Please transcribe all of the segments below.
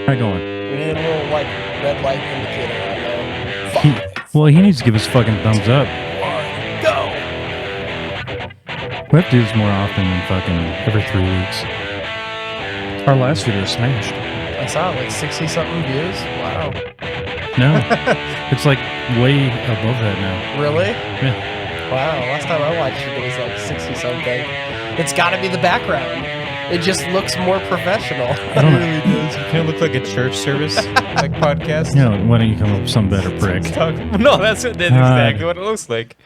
How you going? We need a little, like, red light indicator on there. He needs to give us fucking thumbs up. Go! We have to do this more often than fucking every 3 weeks. Our last video smashed. I saw like 60-something views. Wow. No, it's like way above that now. Really? Yeah. Wow. Last time I watched it, it was like 60-something. It's got to be the background. It just looks more professional. I don't know. It really does. It kind of look like a church service, like podcast. Yeah, why don't you come up with some better prick? No, that's exactly what it looks like.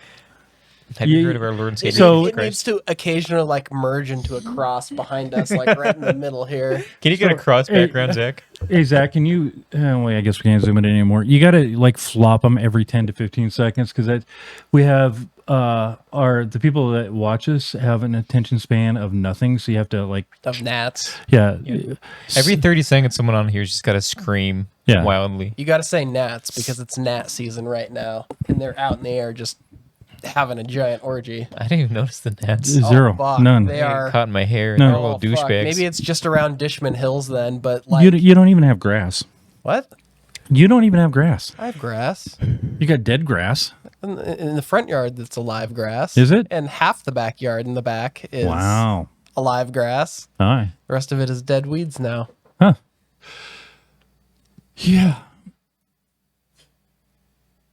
Have you heard of our Lord and Savior So- It needs to occasionally like merge into a cross behind us, like right in the middle here. Can you get a cross background, Zach? Hey, Zach, can you... I guess we can't zoom it in anymore. You got to, like, flop them every 10 to 15 seconds because we have... the people that watch us have an attention span of nothing, so you have to, like... Of gnats. Yeah. Every 30 seconds, someone on here's just got to scream wildly. You got to say gnats because it's gnat season right now. And they're out in the air just having a giant orgy. I didn't even notice the gnats. Zero. Fuck. None. They are... Caught in my hair. No. They're Oh, little fuck. douchebags. Maybe it's just around Dishman Hills then, but like... You don't even have grass. What? You don't even have grass. I have grass. You got dead grass. In the front yard, that's alive grass. Is it? And half the backyard in the back is Wow. alive grass. Aye. The rest of it is dead weeds now. Huh. Yeah.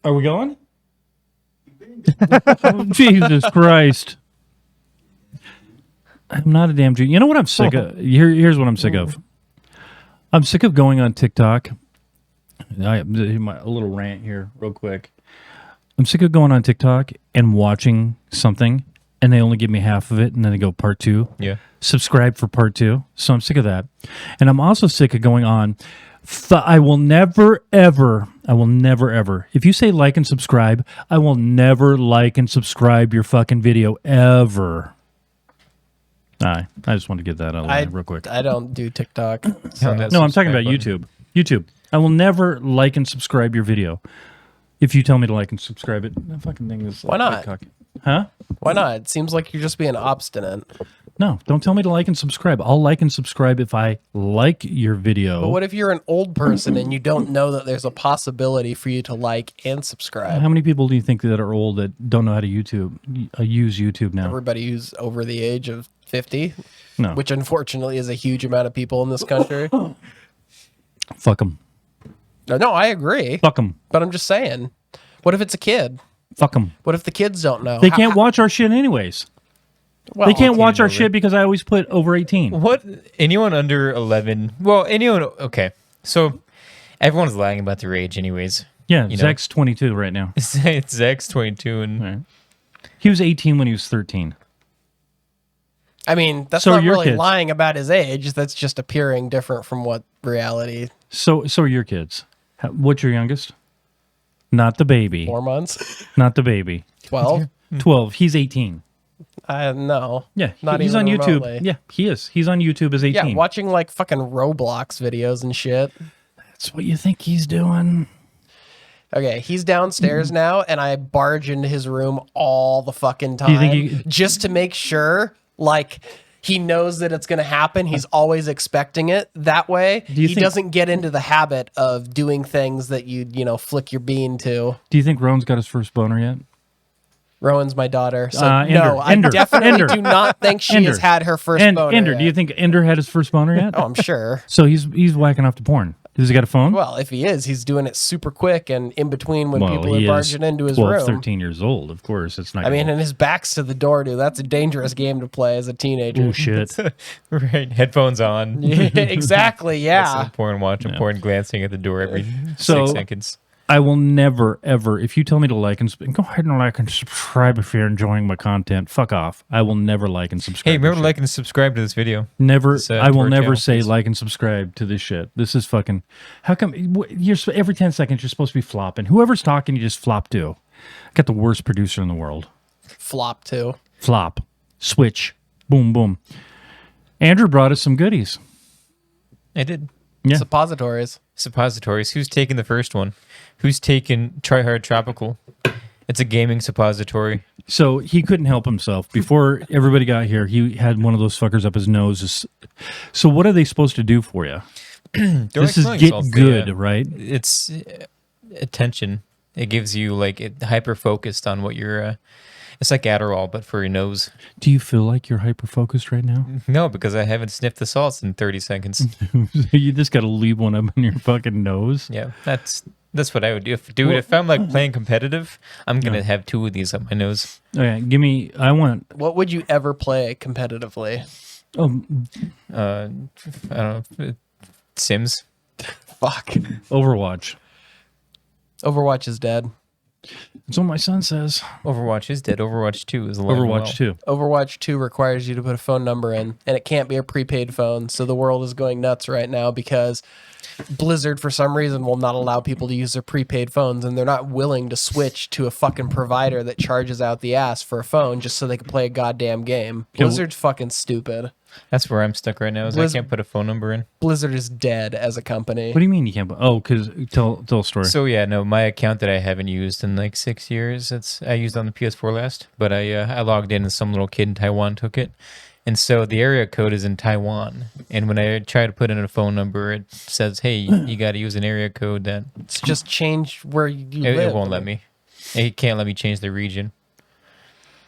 Are we going? Jesus Christ. I'm not a damn Jew. You know what I'm sick of? Here's what I'm sick of. I'm sick of going on TikTok. A little rant here real quick. I'm sick of going on TikTok and watching something and they only give me half of it and then they go part 2. Yeah. Subscribe for part 2. So I'm sick of that. And I'm also sick of going on. I will never, ever, if you say like and subscribe, I will never like and subscribe your fucking video ever. I just want to get that out of there real quick. I don't do TikTok. No, No, I'm talking about YouTube. YouTube. I will never like and subscribe your video. If you tell me to like and subscribe it, that fucking thing is... Why not? Huh? Why not? It seems like you're just being obstinate. No, don't tell me to like and subscribe. I'll like and subscribe if I like your video. But what if you're an old person and you don't know that there's a possibility for you to like and subscribe? How many people do you think that are old that don't know how to use YouTube now? Everybody who's over the age of 50, No. which unfortunately is a huge amount of people in this country. Fuck them. No, I agree. Fuck them. But I'm just saying, what if it's a kid? Fuck them. What if the kids don't know? They can't watch our shit anyways. Well, They can't watch our over. shit because I always put over 18. What? Anyone under 11? Well, anyone... Okay. So, everyone's lying about their age anyways. Yeah, You know? Zach's 22 right now. It's Zach's 22 and... Right. He was 18 when he was 13. I mean, that's So not your really kids. lying about his age. That's just appearing different from what reality. So are your kids. What's your youngest? Not the baby. 4 months, Not the baby. 12. 12. He's 18. No. Yeah, Not he's even on YouTube. remotely. Yeah, he is. He's on YouTube as 18. Yeah, watching like fucking Roblox videos and shit. That's what you think he's doing. Okay, he's downstairs now, and I barge into his room all the fucking time you think just to make sure, like, he knows that it's going to happen. He's always expecting it. That way, you he think- doesn't get into the habit of doing things that you flick your bean to. Do you think Rowan's got his first boner yet? Rowan's my daughter. So, Ender, no, I Ender, definitely Ender. do not think she Ender. has had her first boner Ender, yet. do you think Ender had his first boner yet? Oh, I'm sure. So he's whacking off to porn. Does he got a phone? Well, if he is, he's doing it super quick and in between when people he are is barging into his 12, room. 13 years old. Of course, it's not. I mean, and his back's to the door, dude. That's a dangerous game to play as a teenager. oh shit. Right. Headphones on. Exactly, yeah. Listening to porn, watching porn, glancing at the door every So- 6 seconds. I will never, ever, if you tell me to like and go ahead and like and subscribe if you're enjoying my content. Fuck off. I will never like and subscribe. Hey, remember to to like and subscribe to this video. shit. Never. this, I to will our never channel, say please. like and subscribe to this shit. This is fucking. How come every 10 seconds you're supposed to be flopping? Whoever's talking, you just flop to. Got the worst producer in the world. Flop, too. Flop. Switch. Boom, boom. Andrew brought us some goodies. I did. Yeah. Suppositories. Suppositories. Who's taking the first one? Who's taking Try Hard Tropical? It's a gaming suppository. So he couldn't help himself. Before everybody got here, he had one of those fuckers up his nose. So what are they supposed to do for you? This is feelings Get also, Good, yeah. right? It's attention. It gives you like it hyper focused on what you're. It's like Adderall, but for your nose. Do you feel like you're hyper focused right now? No, because I haven't sniffed the salts in 30 seconds. You just got to leave one up in your fucking nose. Yeah, that's what I would do. If I'm like playing competitive, I'm gonna have 2 of these up my nose. Okay, give me. I want. What would you ever play competitively? Oh, I don't know. Sims. Fuck. Overwatch. Overwatch is dead. That's what my son says. Overwatch is dead. Overwatch 2 is alive. and well. Overwatch 2. Overwatch 2 requires you to put a phone number in, and it can't be a prepaid phone. So the world is going nuts right now because Blizzard, for some reason, will not allow people to use their prepaid phones, and they're not willing to switch to a fucking provider that charges out the ass for a phone just so they can play a goddamn game. Blizzard's fucking stupid. That's where I'm stuck right now. Is I can't put a phone number in. Blizzard is dead as a company. What do you mean you can't? Oh, because tell a story. So yeah, no, my account that I haven't used in like 6 years. I used on the PS4 last, but I logged in and some little kid in Taiwan took it, and so the area code is in Taiwan. And when I try to put in a phone number, it says, "Hey, you got to use an area code that." It's just change where you live. It won't let me. It can't let me change the region.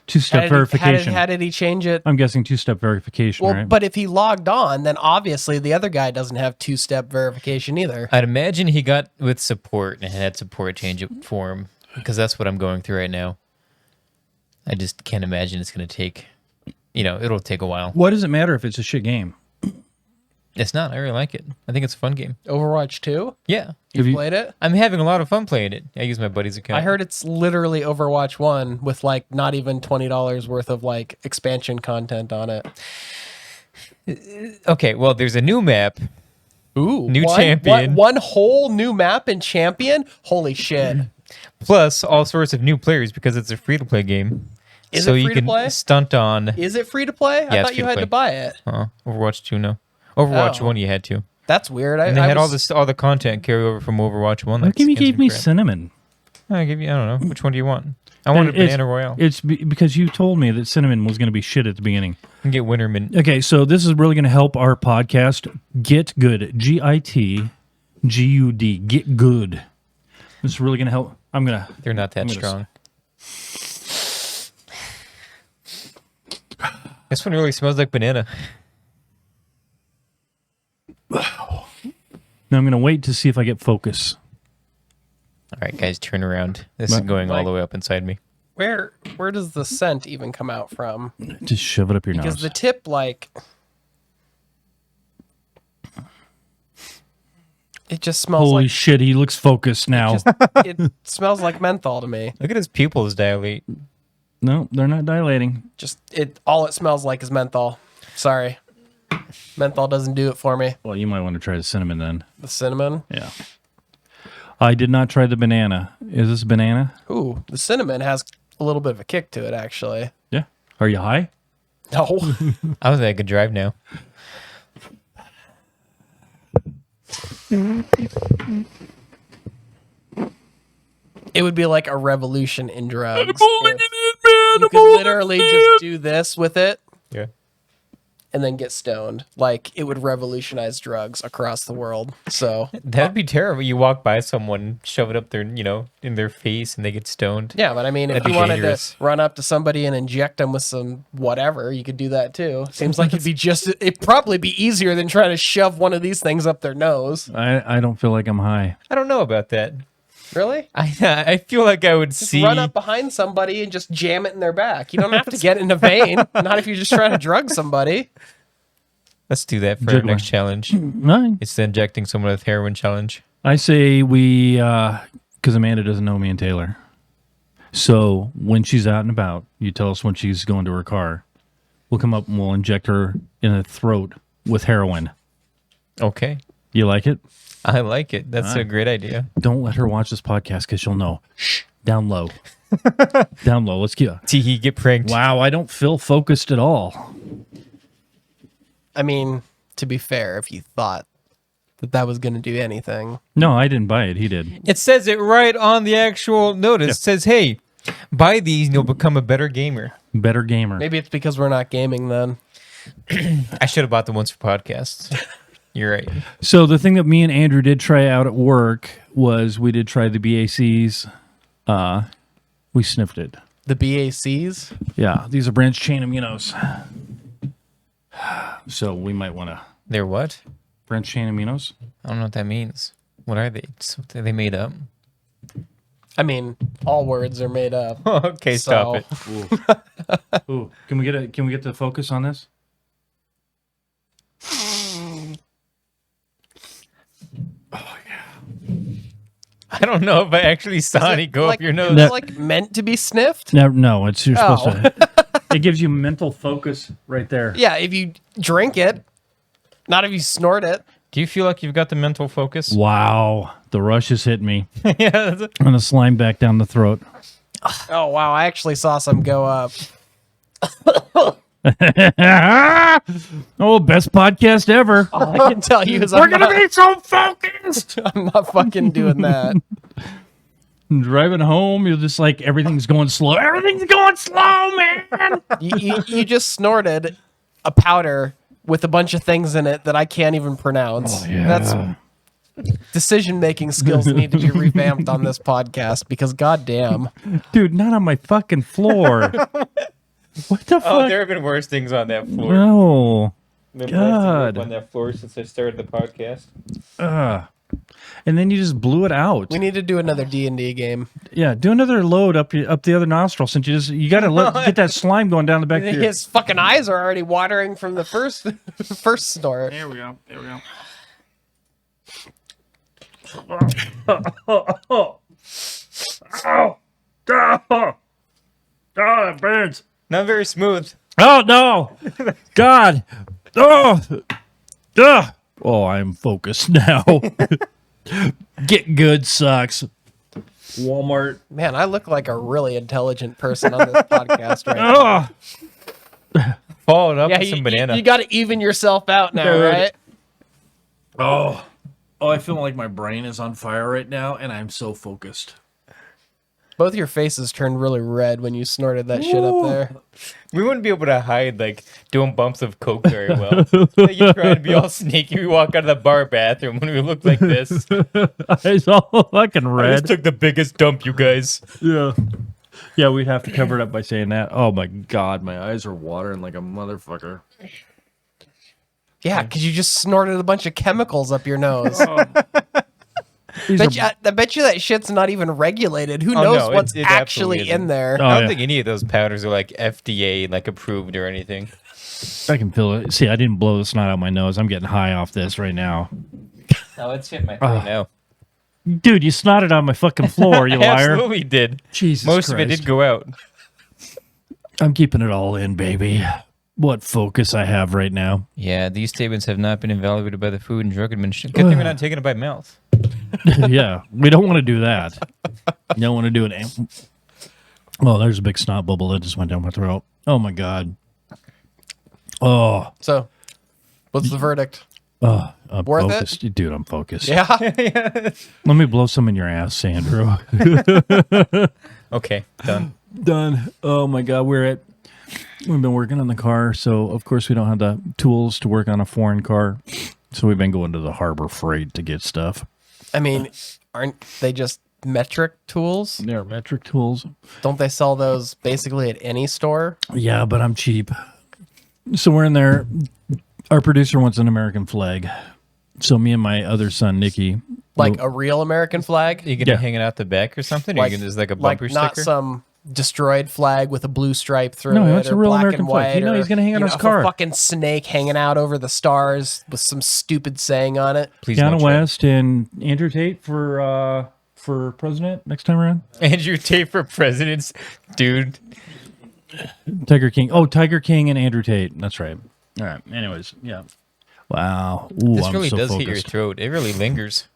Two-step verification. How did he change it? I'm guessing two-step verification, Well, right? but if he logged on, then obviously the other guy doesn't have two-step verification either. I'd imagine he got with support and had support change it for him, because that's what I'm going through right now. I just can't imagine it's going to take, it'll take a while. What does it matter if it's a shit game? It's not. I really like it. I think it's a fun game. Overwatch 2? Yeah. You played it? I'm having a lot of fun playing it. I use my buddy's account. I heard it's literally Overwatch 1 with like not even $20 worth of like expansion content on it. Okay, well, there's a new map. Ooh. New champion. One whole new map and champion? Holy shit. Plus all sorts of new players because it's a free-to-play game. Is so it you free to can play? stunt on. Is it free to play? I Yeah, thought you had free-to-play. to buy it. Overwatch 2, no. Overwatch Oh. 1, you had to. That's weird. And they had all the content carry over from Overwatch 1. How like come you skins gave and me crap. cinnamon? I don't know. Which one do you want? I wanted Banana Royale. It's because you told me that cinnamon was going to be shit at the beginning. You can get Winter Mint. Okay, so this is really going to help our podcast get good. GIT GUD. Get good. This is really going to help. They're not that strong. This one really smells like banana. Now I'm going to wait to see if I get focus. All right, guys, turn around. This is going all the way up inside me. Where does the scent even come out from? Just shove it up your Because nose. the tip, it just smells Holy like shit, he looks focused now. it smells like menthol to me. Look at his pupils dilate. No, they're not dilating. All it smells like is menthol. Sorry. Menthol doesn't do it for me. Well, you might want to try the cinnamon then. The cinnamon. Yeah. I did not try the banana. Is this banana? Ooh, the cinnamon has a little bit of a kick to it, actually. Yeah. Are you high? No. I don't think I could drive now. It would be like a revolution in drugs. You could literally just do this with it Yeah. and then get stoned. Like, it would revolutionize drugs across the world. So, That'd be terrible. You walk by someone, shove it up their, in their face, and they get stoned. yeah, but I mean, if That'd you be wanted dangerous. to run up to somebody and inject them with some whatever, you could do that too. Seems like it'd probably be easier than trying to shove one of these things up their nose. I don't feel like I'm high. I don't know about that. Really? I feel like I would Just see. run up behind somebody and just jam it in their back. You don't have to get in a vein. Not if you're just trying to drug somebody. Let's do that for our Juggler. next challenge. Nine. It's the injecting someone with heroin challenge. I say we, because Amanda doesn't know me and Taylor. So when she's out and about, you tell us when she's going to her car. We'll come up and we'll inject her in the throat with heroin. Okay. You like it? I like it. That's a great idea. Don't let her watch this podcast because she'll know. Shh. Down low. Down low. Let's get. Teehee, get pranked. Wow, I don't feel focused at all. I mean, to be fair, if you thought that was going to do anything. No, I didn't buy it. He did. It says it right on the actual notice. It says, hey, buy these and you'll become a better gamer. Better gamer. Maybe it's because we're not gaming then. I should have bought the ones for podcasts. You're right. So the thing that me and Andrew did try out at work was we did try the BACs. We sniffed it. The BACs? Yeah, these are branched chain aminos. So we might want to They're what? branched chain aminos. I don't know what that means. What are they? Something they made up? I mean, all words are made up. Okay, stop it. Ooh, can we get the focus on this? I don't know if I actually saw any go up your nose. It's like meant to be sniffed? No, it's you're supposed to. It gives you mental focus right there. Yeah, if you drink it, not if you snort it. Do you feel like you've got the mental focus? Wow, the rush has hit me, Yeah. That's it. and the slime back down the throat. Oh, wow, I actually saw some go up. Oh, best podcast ever. All I can tell you is We're gonna be so focused. I'm not fucking doing that. Driving home, you're just like everything's going slow. Everything's going slow, man. You just snorted a powder with a bunch of things in it that I can't even pronounce. That's decision-making skills need to be revamped on this podcast because goddamn. Dude, not on my fucking floor. What the Oh, fuck? there have been worse things on that floor. No. Been God. on that floor since I started the podcast. And then you just blew it out. We need to do another D&D game. Yeah, do another load up the other nostril since you got to get that slime going down the back of your... His fucking eyes are already watering from the first snort. There we go. Oh, it burns. Not very smooth. Oh, no. God. Oh, I'm focused now. Get Good sucks. Walmart. Man, I look like a really intelligent person on this podcast right now. Followed up Yeah, with some you banana. got to even yourself out now, Dude. right? Oh, I feel like my brain is on fire right now, and I'm so focused. Both your faces turned really red when you snorted that shit up there. We wouldn't be able to hide like doing bumps of coke very well. Like, you try to be all sneaky. We walk out of the bar bathroom when we look like this. Eyes all fucking I red. just took the biggest dump, you guys. Yeah. Yeah, we'd have to cover it up by saying that. Oh my God, my eyes are watering like a motherfucker. Yeah, because you just snorted a bunch of chemicals up your nose. These I bet you that shit's not even regulated. Who Oh, knows no, what's it actually absolutely in there? Oh, I don't yeah. think any of those powders are like FDA like approved or anything. I can feel it. See, I didn't blow the snot out my nose. I'm getting high off this right now. Oh, it's hit my throat now. Dude, you snotted on my fucking floor, you I liar. absolutely did. Jesus Most Christ. of it did go out. I'm keeping it all in, baby. What focus I have right now. Yeah, these statements have not been evaluated by the Food and Drug Administration. Good thing we're not taking it by mouth. Yeah, we don't want to do that. You don't want to do it. Oh, there's a big snot bubble that just went down my throat. Oh my God. Oh, So, what's the verdict? I'm Worth it? focused. Dude, I'm focused. Yeah. Let me blow some in your ass, Andrew. Okay, done. Done. Oh my God, we've been working on the car, so of course we don't have the tools to work on a foreign car. So we've been going to the Harbor Freight to get stuff. I mean, aren't they just metric tools? They're metric tools. Don't they sell those basically at any store? Yeah, but I'm cheap. So we're in there. Our producer wants an American flag. So me and my other son, Nikki. Like a real American flag? You gonna Yeah. hang it out the back or something? Or Like- you gonna just like a Like bumper not sticker? some destroyed flag with a blue stripe through No, it, that's a or real black American and flag. white. You know or, he's gonna hang it on his a car. fucking snake hanging out over the stars with some stupid saying on it. Please Keanu don't West and Andrew Tate for president next time around. Andrew Tate for presidents, dude. Tiger King. Oh, Tiger King and Andrew Tate. That's right. All right. Anyways, yeah. Wow. Ooh, This I'm really so does focused. hit your throat. It really lingers.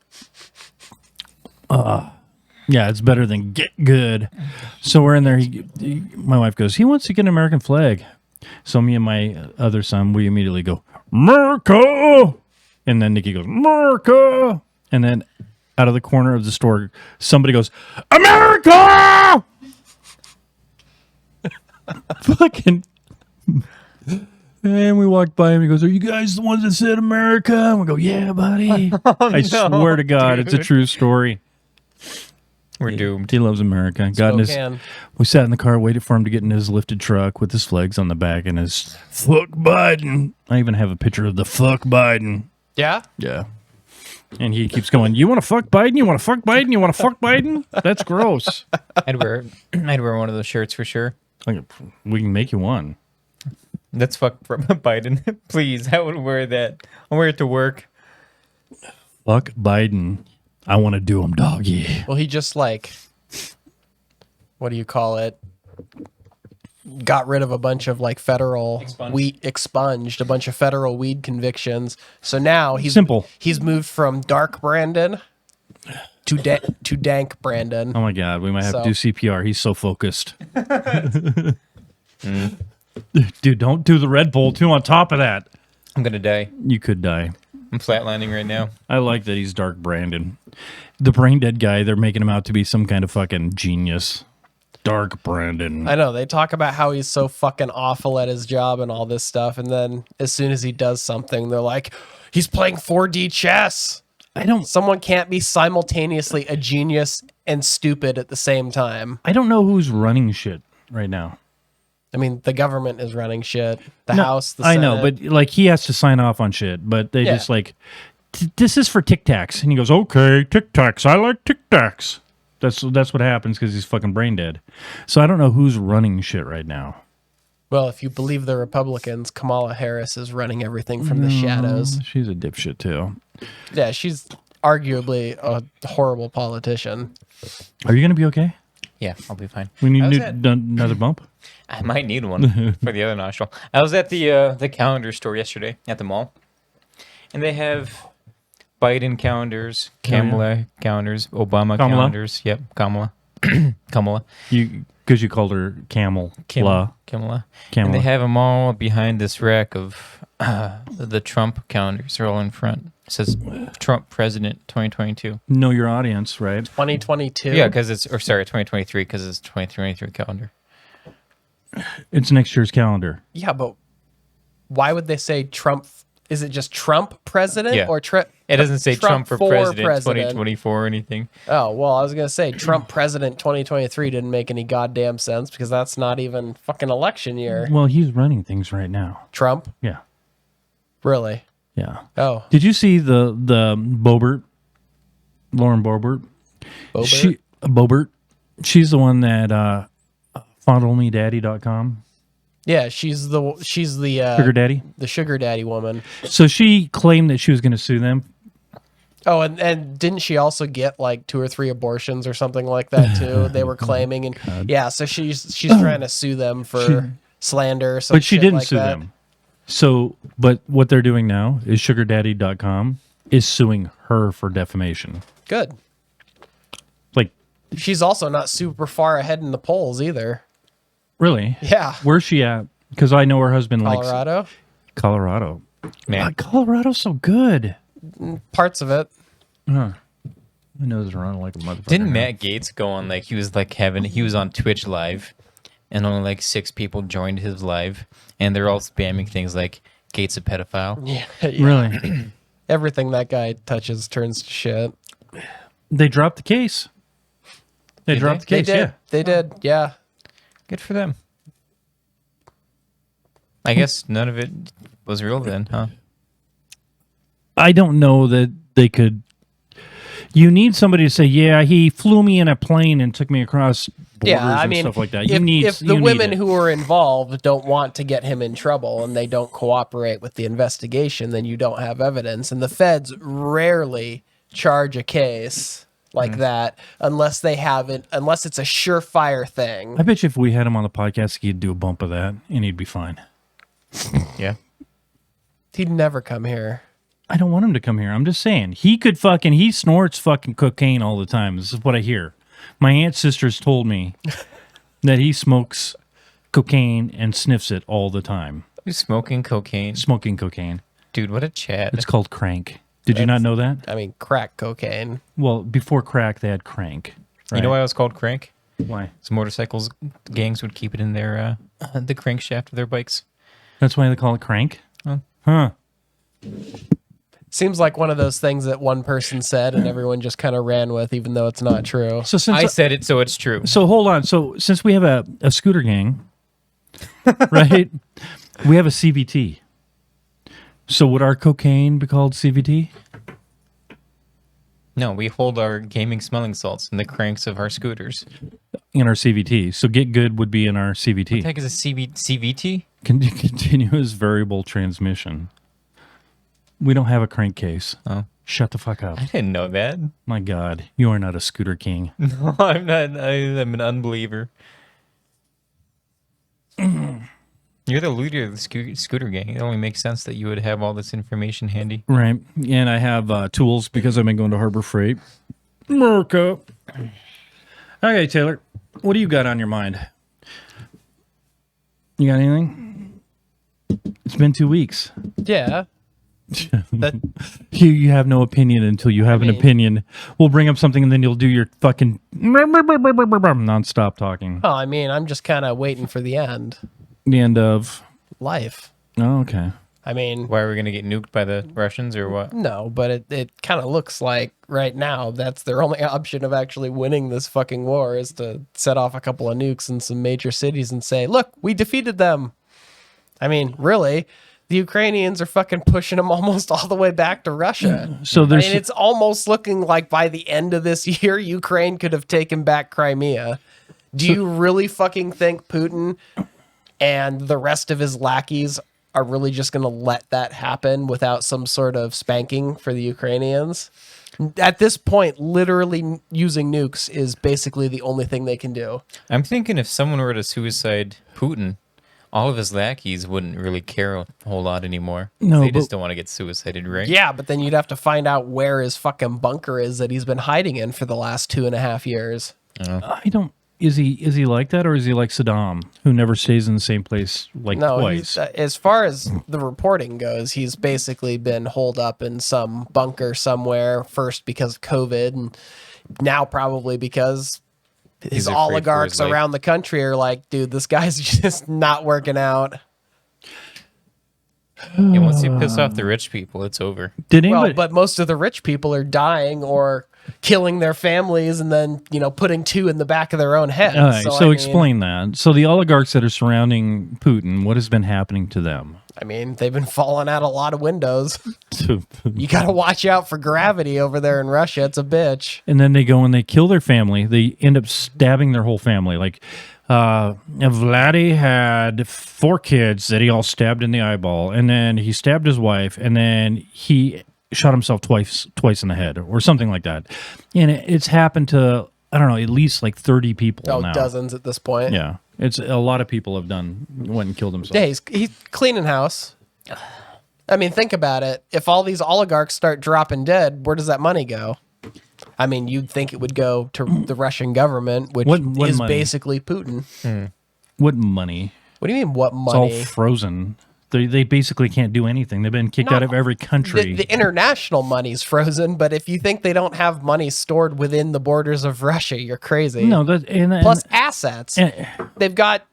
Yeah, it's better than Get Good. So we're in there. My wife goes, he wants to get an American flag. So me and my other son, we immediately go, America! And then Nikki goes, America! And then out of the corner of the store, somebody goes, America! Fucking... And we walked by him. He goes, "Are you guys the ones that said America?" And we go, "Yeah, buddy." I swear to God, it's a true story. We're doomed. He loves America. God, Spokane. we sat in the car, waited for him to get in his lifted truck with his flags on the back and his "fuck Biden." I even have a picture of the "fuck Biden." Yeah? Yeah. And he keeps going, "You want to fuck Biden? You want to fuck Biden? You want to fuck Biden?" That's gross. I'd wear one of those shirts for sure. We can make you one. That's fuck from Biden. Please, I would wear that. I'll wear it to work. Fuck Biden. I want to do him doggy. Well, he just like, what do you call it? Got rid of a bunch of like federal expunged a bunch of federal weed convictions. So now he's Simple. He's moved from dark Brandon to dank Brandon. Oh my God, we might have to do CPR. He's so focused. Dude, don't do the Red Bull too on top of that. I'm gonna die. You could die. I'm flatlining right now. I like that he's dark Brandon. The brain dead guy, they're making him out to be some kind of fucking genius. Dark Brandon. I know, they talk about how he's so fucking awful at his job and all this stuff, and then as soon as he does something, they're like, he's playing 4D chess. Someone can't be simultaneously a genius and stupid at the same time. I don't know who's running shit right now. I mean, the government is running shit. The House, the I Senate. know, but like he has to sign off on shit, but they just like, this is for Tic Tacs. And he goes, "Okay, Tic Tacs. I like Tic Tacs." That's what happens because he's fucking brain dead. So I don't know who's running shit right now. Well, if you believe the Republicans, Kamala Harris is running everything from the shadows. She's a dipshit too. Yeah, she's arguably a horrible politician. Are you going to be okay? Yeah, I'll be fine. We need another bump? I might need one for the other nostril. I was at the calendar store yesterday at the mall, and they have Biden calendars, Kamala calendars, Obama calendars. Yep, Kamala. Kamala. Because you called her Camel. Kamala. And they Kamala. have them all behind this rack of the Trump calendars. They're all in front. It says Trump President 2022. Know your audience, right? 2022? Yeah, because it's, or sorry, 2023, because it's 2023 calendar. It's next year's calendar. Yeah, but why would they say Trump? Is it just Trump president Yeah. or It doesn't say Trump for president 2024 or anything. Oh, well, I was going to say Trump president 2023 didn't make any goddamn sense because that's not even fucking election year. Well, he's running things right now. Trump? Yeah. Really? Yeah. Oh. Did you see the Boebert? Lauren Boebert? Boebert? Boebert. She's the one that fondlemedaddy.com. Yeah, she's the Sugar daddy. the sugar daddy woman. So she claimed that she was going to sue them. Oh, and didn't she also get like 2 or 3 abortions or something like that too? They were claiming, and yeah, so she's trying to sue them for slander or something. But she didn't like sue that. them. So, but what they're doing now is sugardaddy.com is suing her for defamation. Good. Like, She's also not super far ahead in the polls either. really? Yeah. Where's she at? Because I know her husband likes Colorado? Colorado. Man. Colorado's so good. Parts of it. My nose is running like a motherfucker. Didn't Matt Gaetz go on he was on Twitch live, and only like 6 people joined his live, and they're all spamming things like Gaetz a pedophile. Yeah. Really? Everything that guy touches turns to shit. They dropped the case. They dropped the They case, did. yeah. They did. Yeah. Good for them. I guess none of it was real then, huh? I don't know that they could. You need somebody to say, "Yeah, he flew me in a plane and took me across borders and stuff like that." If the women who are involved don't want to get him in trouble and they don't cooperate with the investigation, then you don't have evidence. And the feds rarely charge a case like that unless they have it, unless it's a surefire thing. I bet you if we had him on the podcast, he'd do a bump of that and he'd be fine. Yeah. He'd never come here. I don't want him to come here. I'm just saying. He snorts fucking cocaine all the time. This is what I hear. My aunt's sisters told me that he smokes cocaine and sniffs it all the time. Who's smoking cocaine? Smoking cocaine. Dude, what a chat. It's called crank. Did you not know that? I mean, crack cocaine. Well, before crack, they had crank. You know why it was called crank? Why? It's motorcycles gangs would keep it in their the crankshaft of their bikes. That's why they call it crank? Oh. Huh. Seems like one of those things that one person said and everyone just kind of ran with, even though it's not true. So since I said it, so it's true. So hold on. So since we have a scooter gang, right? We have a CVT. So would our cocaine be called CVT? No, we hold our gaming smelling salts in the cranks of our scooters. In our CVT. So Get Good would be in our CVT. What the heck is a CVT? Continuous variable transmission. We don't have a crankcase. Oh. Shut the fuck up. I didn't know that. My God, you are not a scooter king. No, I'm not. I'm an unbeliever. You're the leader of the scooter gang. It only makes sense that you would have all this information handy. Right. And I have tools because I've been going to Harbor Freight. America. Okay, Taylor, what do you got on your mind? You got anything? It's been 2 weeks. Yeah. That, You have no opinion until you have an opinion. We'll bring up something and then you'll do your fucking nonstop talking. well, I mean, I'm just kind of waiting for the end. The end of... Life. Oh, okay. I mean, Why are we going to get nuked by the Russians or what? no, but it kind of looks like right now that's their only option of actually winning this fucking war is to set off a couple of nukes in some major cities and say, look, we defeated them. I mean, really, the Ukrainians are fucking pushing them almost all the way back to Russia. So I there's... mean, it's almost looking like by the end of this year, Ukraine could have taken back Crimea. Do you really fucking think Putin and the rest of his lackeys are really just going to let that happen without some sort of spanking for the Ukrainians? At this point, literally using nukes is basically the only thing they can do. I'm thinking if someone were to suicide Putin, all of his lackeys wouldn't really care a whole lot anymore. No, they but- just don't want to get suicided, right? Yeah, but then you'd have to find out where his fucking bunker is that he's been hiding in for the last 2.5 years. I don't... Is he like that, or is he like Saddam, who never stays in the same place like No, twice? as far as the reporting goes, he's basically been holed up in some bunker somewhere, first because of COVID, and now probably because his He's afraid for oligarchs his life. around the country are like, dude, this guy's just not working out. And once you piss off the rich people, it's over. Did Well, anybody... but most of the rich people are dying or killing their families and then, putting two in the back of their own heads. All right, so I mean, explain that. So the oligarchs that are surrounding Putin, what has been happening to them? I mean, they've been falling out a lot of windows. You got to watch out for gravity over there in Russia. It's a bitch. And then they go and they kill their family. They end up stabbing their whole family. Like Vladdy had 4 kids that he all stabbed in the eyeball, and then he stabbed his wife, and then he shot himself twice in the head or something like that. And it's happened to, I don't know, at least like 30 people Oh, now. dozens at this point. Yeah. It's a lot of people have went and killed themselves. Yeah, he's cleaning house. I mean, think about it. If all these oligarchs start dropping dead, where does that money go? I mean, you'd think it would go to the Russian government, which What is money? basically Putin. What money? What do you mean, what It's all money? frozen. They basically can't do anything. They've been kicked out of every country. The international money's frozen, but if you think they don't have money stored within the borders of Russia, you're crazy. No, Plus assets. and- They've got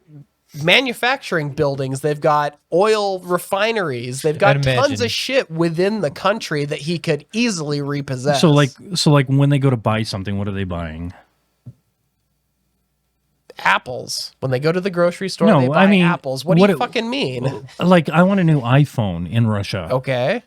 manufacturing buildings. They've got oil refineries. They've got I'd tons imagine. of shit within the country that he could easily repossess. so like when they go to buy something, what are they buying? apples. When they go to the grocery store, No, they buy I mean, apples. What do what you it- fucking mean? Like I want a new iPhone in Russia. Okay.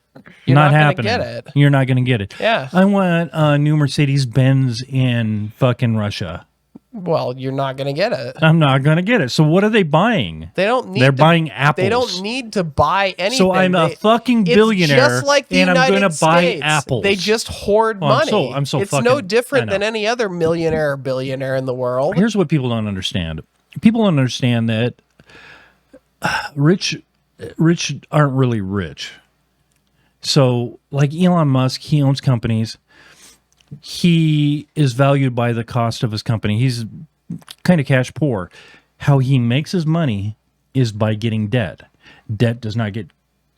You're not not gonna happening. get it. You're not going to get it. Yeah. I want a new Mercedes Benz in fucking Russia. Well, you're not going to get it. I'm not going to get it. So what are they buying? They don't need They're to, buying apples. They don't need to buy anything. So I'm a fucking It's billionaire, just like the and I'm United gonna buy States. apples. They just hoard Oh, I'm money. so- I'm so it's fucking- no I different know. than any other millionaire or billionaire in the world. Here's what people don't understand. People don't understand that rich aren't really rich. So like Elon Musk, he owns companies. He is valued by the cost of his company. He's kind of cash poor. How he makes his money is by getting debt. Debt does not get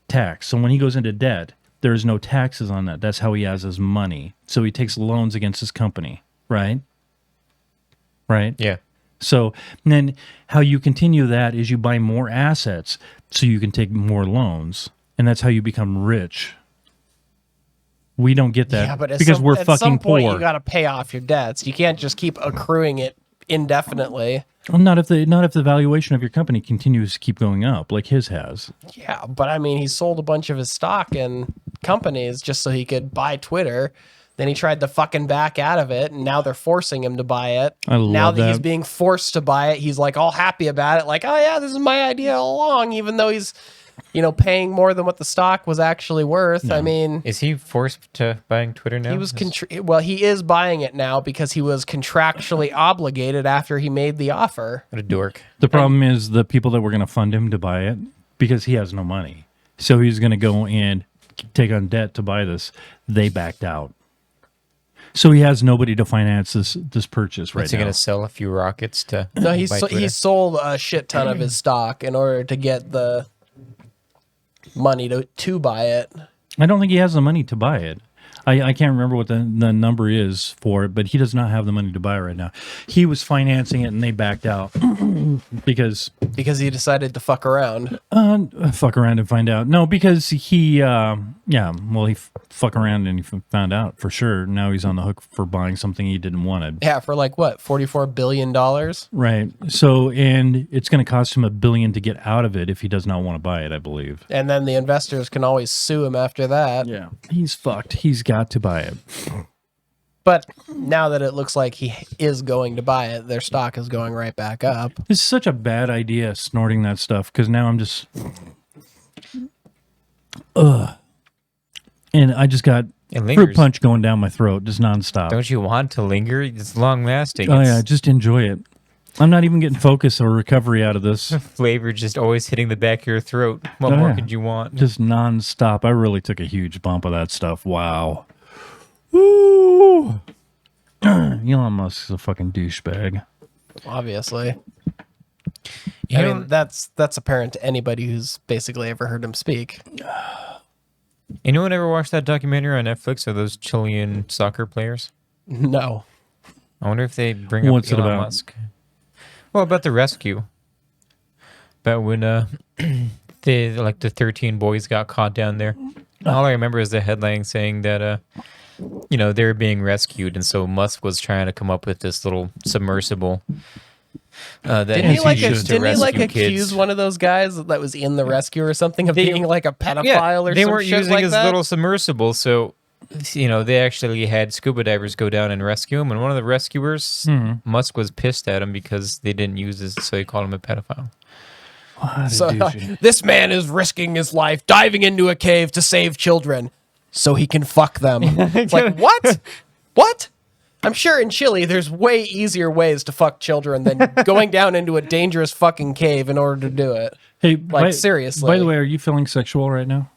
taxed. So when he goes into debt, there's no taxes on that. That's how he has his money. So he takes loans against his company, right? Right? Yeah. So then how you continue that is you buy more assets so you can take more loans. And that's how you become rich. We don't get that Yeah, but because we're at fucking some point poor. you got to pay off your debts. You can't just keep accruing it indefinitely. Well, not if the valuation of your company continues to keep going up like his has. Yeah, but I mean, he sold a bunch of his stock in companies just so he could buy Twitter. Then he tried to fucking back out of it, and now they're forcing him to buy it. I love now that he's that. being forced to buy it, he's like all happy about it, like, oh yeah, this is my idea all along, even though he's, paying more than what the stock was actually worth. I mean, Is he forced to buying Twitter now? he was he is buying it now because he was contractually obligated after he made the offer. What a dork. The problem is the people that were going to fund him to buy it, because he has no money. So he's going to go and take on debt to buy this. They backed out. So he has nobody to finance this purchase right Is he now. going to sell a few rockets to No, buy he Twitter? sold a shit ton of his stock in order to get the money to buy it. I don't think he has the money to buy it. I can't remember what the number is for it, but he does not have the money to buy it right now. He was financing it and they backed out because Because he decided to fuck around. fuck around and find out. No, because he fuck around and he found out for sure. Now he's on the hook for buying something he didn't want. Yeah, for like what, $44 billion? Right. So, and it's going to cost him $1 billion to get out of it if he does not want to buy it, I believe. And then the investors can always sue him after that. Yeah. He's fucked. He's got to buy it. But now that it looks like he is going to buy it, their stock is going right back up. This is such a bad idea, snorting that stuff, because now I'm just... And I just got It fruit lingers. punch going down my throat, just nonstop. Don't you want to linger? It's long lasting. Oh, yeah, just enjoy it. I'm not even getting focus or recovery out of this. Flavor just always hitting the back of your throat. What Oh, more yeah. could you want? Just nonstop. I really took a huge bump of that stuff. Wow. Woo! Elon Musk's a fucking douchebag. Obviously. You I know- mean, that's apparent to anybody who's basically ever heard him speak. Anyone ever watched that documentary on Netflix of those Chilean soccer players? No. I wonder if they bring up What's it Elon about? Musk. Well, about the rescue. About when the 13 boys got caught down there. All I remember is the headline saying that they were being rescued, and so Musk was trying to come up with this little submersible that Didn't he like used to rescue kids. accuse one of those guys that was in the rescue or something of They- being like a pedophile Yeah, or they some weren't shit using like his that? little submersible, so they actually had scuba divers go down and rescue him. And one of the rescuers, Musk was pissed at him because they didn't use his, so he called him a pedophile. What a So douchey. this man is risking his life diving into a cave to save children so he can fuck them. It's like, what? What? I'm sure in Chile there's way easier ways to fuck children than going down into a dangerous fucking cave in order to do it. Hey, seriously. By the way, are you feeling sexual right now?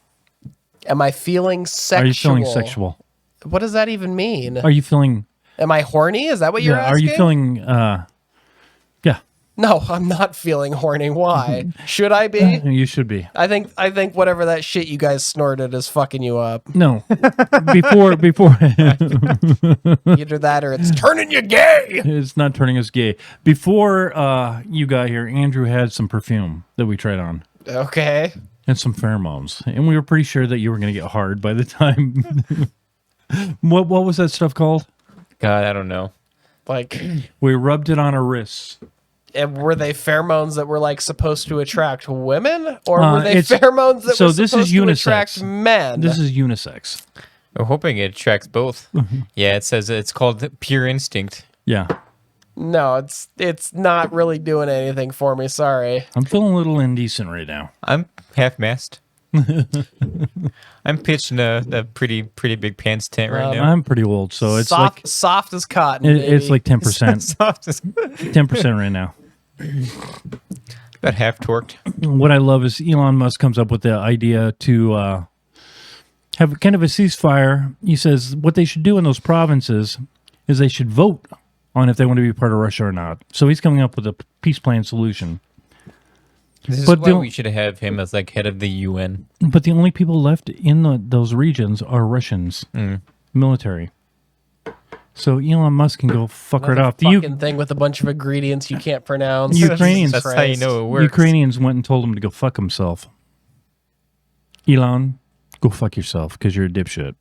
Am I feeling sexual? Are you feeling sexual? What does that even mean? Are you feeling... Am I horny? Is that what you're asking? Are you feeling... yeah. No, I'm not feeling horny. Why? Should I be? You should be. I think whatever that shit you guys snorted is fucking you up. No. Before Either that or it's turning you gay. it's not turning us gay. Before you got here, Andrew had some perfume that we tried on Okay. and some pheromones, and we were pretty sure that you were going to get hard by the time. What was that stuff called? God, I don't know. Like, We rubbed it on our wrists. and were they pheromones that were like supposed to attract women, or were they it's- pheromones that so were this supposed is to unisex. attract men? This is unisex. I'm hoping it attracts both. Yeah, it says it's called Pure Instinct. Yeah. No, it's not really doing anything for me. Sorry. I'm feeling a little indecent right now. I'm half-mast. I'm pitching a pretty big pants tent right now. I'm pretty old, so it's soft as cotton. it's baby. like 10%. Soft as- 10% right now. About half torqued. What I love is Elon Musk comes up with the idea to have kind of a ceasefire. He says what they should do in those provinces is they should vote on if they want to be part of Russia or not. So he's coming up with a peace plan solution. This is But why the- we should have him as like head of the UN. But the only people left in those regions are Russians, military. So Elon Musk can go fuck right Another off. fucking thing with a bunch of ingredients you can't pronounce. Ukrainians- Jesus That's how you Christ. know it works. Ukrainians went and told him to go fuck himself. Elon, go fuck yourself because you're a dipshit.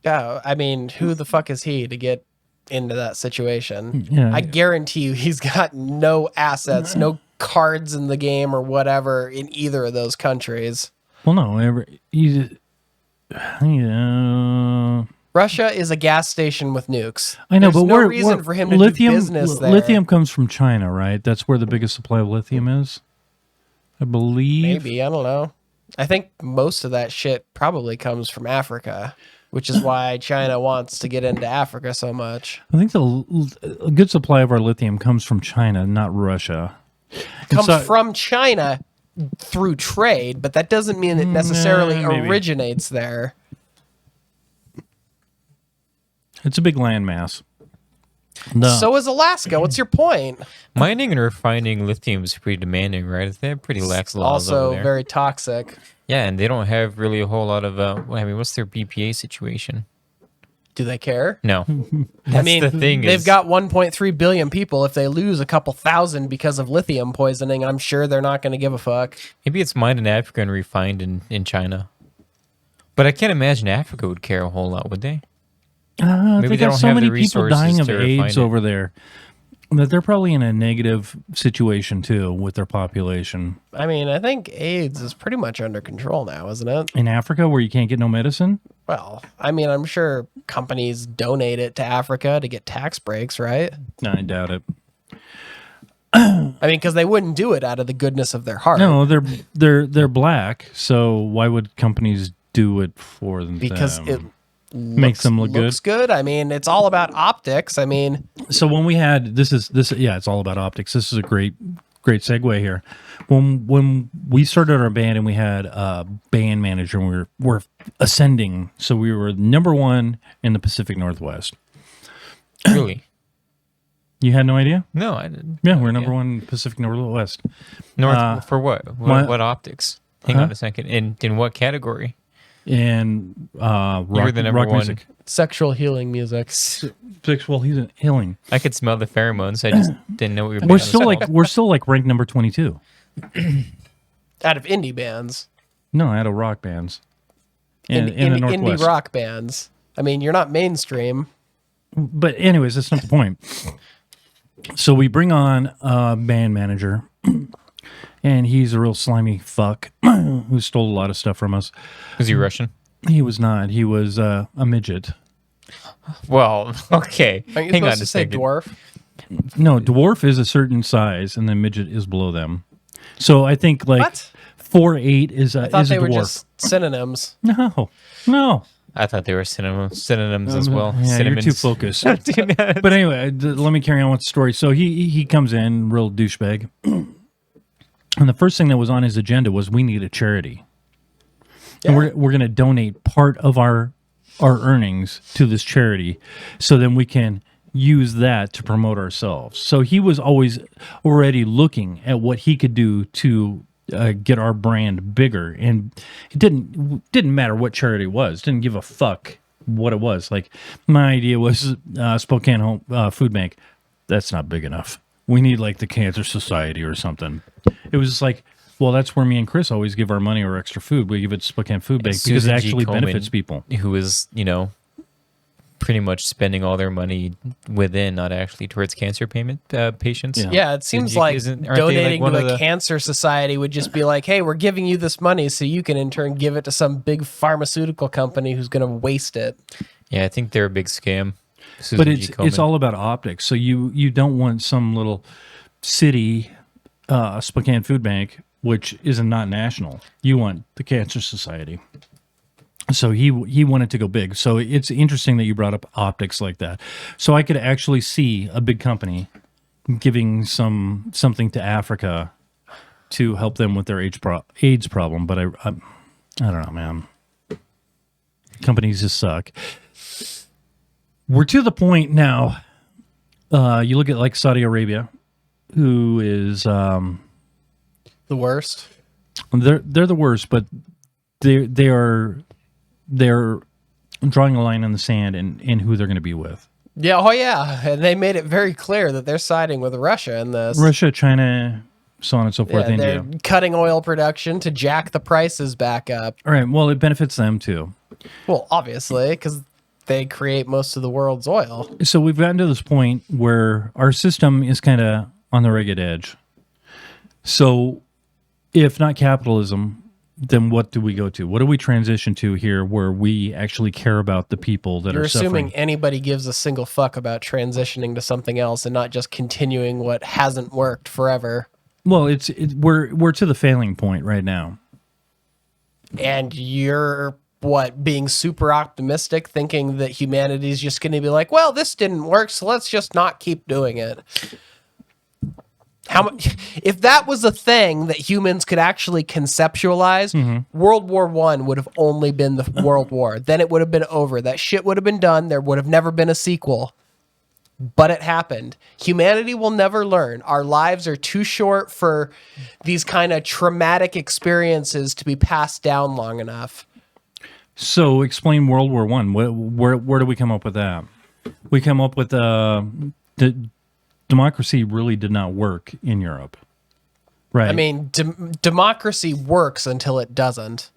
Yeah, I mean, who the fuck is he to get into that situation? Yeah. I guarantee you he's got no assets, no cards in the game or whatever in either of those countries. Well, no, Russia is a gas station with nukes. I know, There's but no we're reason for him to lithium. do business there. Lithium comes from China, right? That's where the biggest supply of lithium is. I believe. Maybe, I don't know. I think most of that shit probably comes from Africa, which is why China wants to get into Africa so much. I think a good supply of our lithium comes from China, not Russia. Comes So- from China through trade, but that doesn't mean it necessarily maybe. originates there. It's a big landmass. No. So is Alaska. What's your point? Mining and refining lithium is pretty demanding, right? They have pretty lax laws Also over there. very toxic. Yeah, and they don't have really a whole lot of. I mean, what's their BPA situation? Do they care? No, I that's mean, the thing. they've is, got 1.3 billion people. If they lose a couple thousand because of lithium poisoning, I'm sure they're not going to give a fuck. maybe it's mined in Africa and refined in China. But I can't imagine Africa would care a whole lot, would they? They they got don't so have many the people resources dying of to refine AIDS it. over there that they're probably in a negative situation too with their population. I mean, I think AIDS is pretty much under control now, isn't it? In Africa, where you can't get no medicine, Well, I mean, I'm sure companies donate it to Africa to get tax breaks, right? no, I doubt it. I mean, because they wouldn't do it out of the goodness of their heart. No, they're black, so why would companies do it for them? because it makes them look good. looks good. I mean, it's all about optics. I mean, So when we had this, yeah, it's all about optics. This is a great segue here. When we started our band and we had a band manager and we're ascending, so we were number one in the Pacific Northwest. Really? You had no idea? No, I didn't. Yeah, we're number one in Pacific Northwest. North for what? What optics? Hang Huh? on a second. In what category? And rock, were the number rock one. music. sexual healing music. Well, he's healing. I could smell the pheromones. I just didn't know what you were. We're still like ranked number 22. Out of indie bands, No, out of rock bands in the indie Northwest. rock bands. I mean, you're not mainstream. But anyways, that's not the point. So we bring on a band manager, and he's a real slimy fuck who stole a lot of stuff from us. Was he Russian? He was not. He was a midget. Well, okay. Aren't you Hang on supposed a to say second. dwarf? No, dwarf is a certain size, and then midget is below them. So I think like What? 4'8" is a I thought is a they were dwarf. just synonyms. No. I thought they were synonyms as well. Yeah, Cinnamons. you're too focused. But anyway, let me carry on with the story. So he comes in, real douchebag. And the first thing that was on his agenda was we need a charity. And we're going to donate part of our earnings to this charity so then we can use that to promote ourselves. So he was always already looking at what he could do to get our brand bigger, and it didn't matter what charity it was. Didn't give a fuck what it was. Like my idea was Spokane Home Food Bank. That's not big enough. We need like the Cancer Society or something. It was just like, well, that's where me and Chris always give our money or extra food. We give it to Spokane Food Bank because it Susan G. actually Komen, benefits people. Who is, pretty much spending all their money within, not actually towards cancer payment patients. Yeah. Yeah, it seems like aren't they, like, donating one to of a the- cancer society would just be like, hey, we're giving you this money so you can in turn give it to some big pharmaceutical company who's going to waste it. Yeah, I think they're a big scam. Susan But G. it's Komen. all about optics. So you don't want some little city Spokane Food Bank, which is not national. You want the Cancer Society. So he wanted to go big. So it's interesting that you brought up optics like that. So I could actually see a big company giving something to Africa to help them with their AIDS problem. But I don't know, man. Companies just suck. We're to the point now. You look at like Saudi Arabia, who is The worst. they're the worst, but they're drawing a line in the sand in who they're going to be with. Yeah, oh yeah, and they made it very clear that they're siding with Russia in this. Russia, China, so on and so forth, Yeah, India. they're cutting oil production to jack the prices back up. All right, well, it benefits them too. Well, obviously, because they create most of the world's oil. So we've gotten to this point where our system is kind of on the ragged edge. So if not capitalism, then what do we go to? What do we transition to here where we actually care about the people that You're are assuming suffering? anybody gives a single fuck about transitioning to something else and not just continuing what hasn't worked forever. Well, we're to the failing point right now. And you're being super optimistic, thinking that humanity's just going to be like, well, this didn't work, so let's just not keep doing it. How much? If that was a thing that humans could actually conceptualize, World War I would have only been the World War. Then it would have been over. That shit would have been done. There would have never been a sequel. But it happened. Humanity will never learn. Our lives are too short for these kind of traumatic experiences to be passed down long enough. So explain World War One. Where do we come up with that? We come up with the democracy really did not work in Europe, right? I mean, democracy works until it doesn't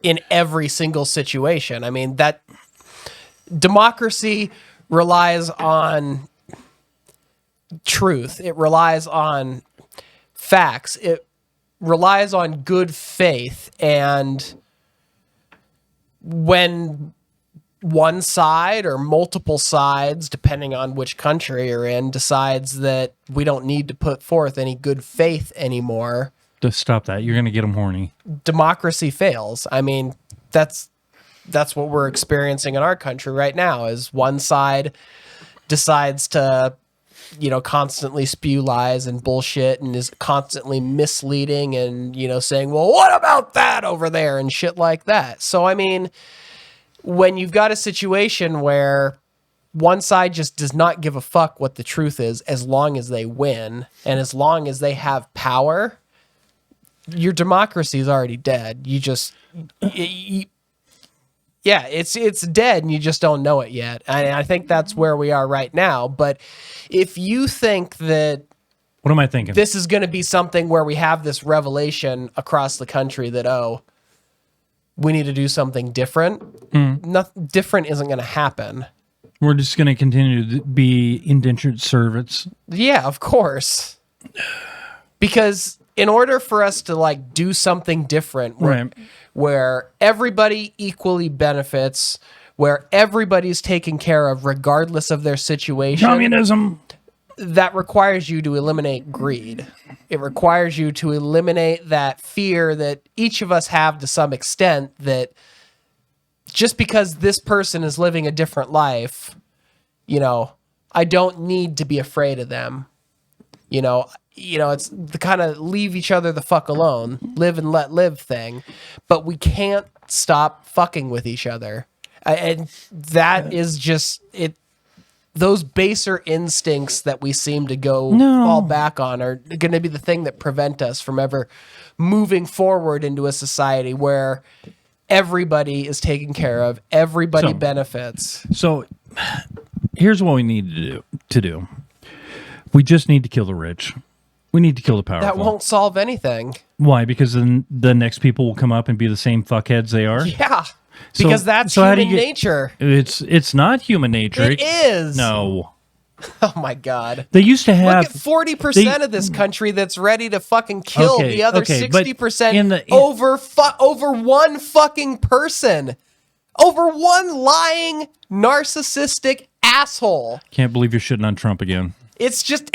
in every single situation. I mean, that democracy relies on truth. It relies on facts. It relies on good faith. And when one side or multiple sides, depending on which country you're in, decides that we don't need to put forth any good faith anymore, Just stop that. You're going to get them horny. democracy fails. I mean, that's what we're experiencing in our country right now, is one side decides to, constantly spew lies and bullshit and is constantly misleading and, saying, well, what about that over there and shit like that. So, I mean, when you've got a situation where one side just does not give a fuck what the truth is as long as they win and as long as they have power, your democracy is already dead. You just... Yeah, it's dead and you just don't know it yet. I think that's where we are right now. But if you think that What am I thinking? this is going to be something where we have this revelation across the country that, we need to do something different, nothing different isn't going to happen. We're just going to continue to be indentured servants. Yeah, of course. Because in order for us to do something different, Right. where everybody equally benefits, where everybody's taken care of regardless of their situation, Communism. that requires you to eliminate greed. It requires you to eliminate that fear that each of us have to some extent, that just because this person is living a different life, I don't need to be afraid of them. It's the kind of leave each other the fuck alone, live and let live thing. But we can't stop fucking with each other. And that is just it. Those baser instincts that we seem to fall back on are going to be the thing that prevent us from ever moving forward into a society where everybody is taken care of, everybody benefits. So here's what we need to do. We just need to kill the rich. We need to kill the powerful. That won't solve anything. Why? Because then the next people will come up and be the same fuckheads they are? Yeah. Because that's how do human you nature. It's not human nature. It is. No. Oh my God. They used to have... Look at 40% of this country that's ready to fucking kill the other 60% over one fucking person. Over one lying, narcissistic asshole. Can't believe you're shitting on Trump again. It's just...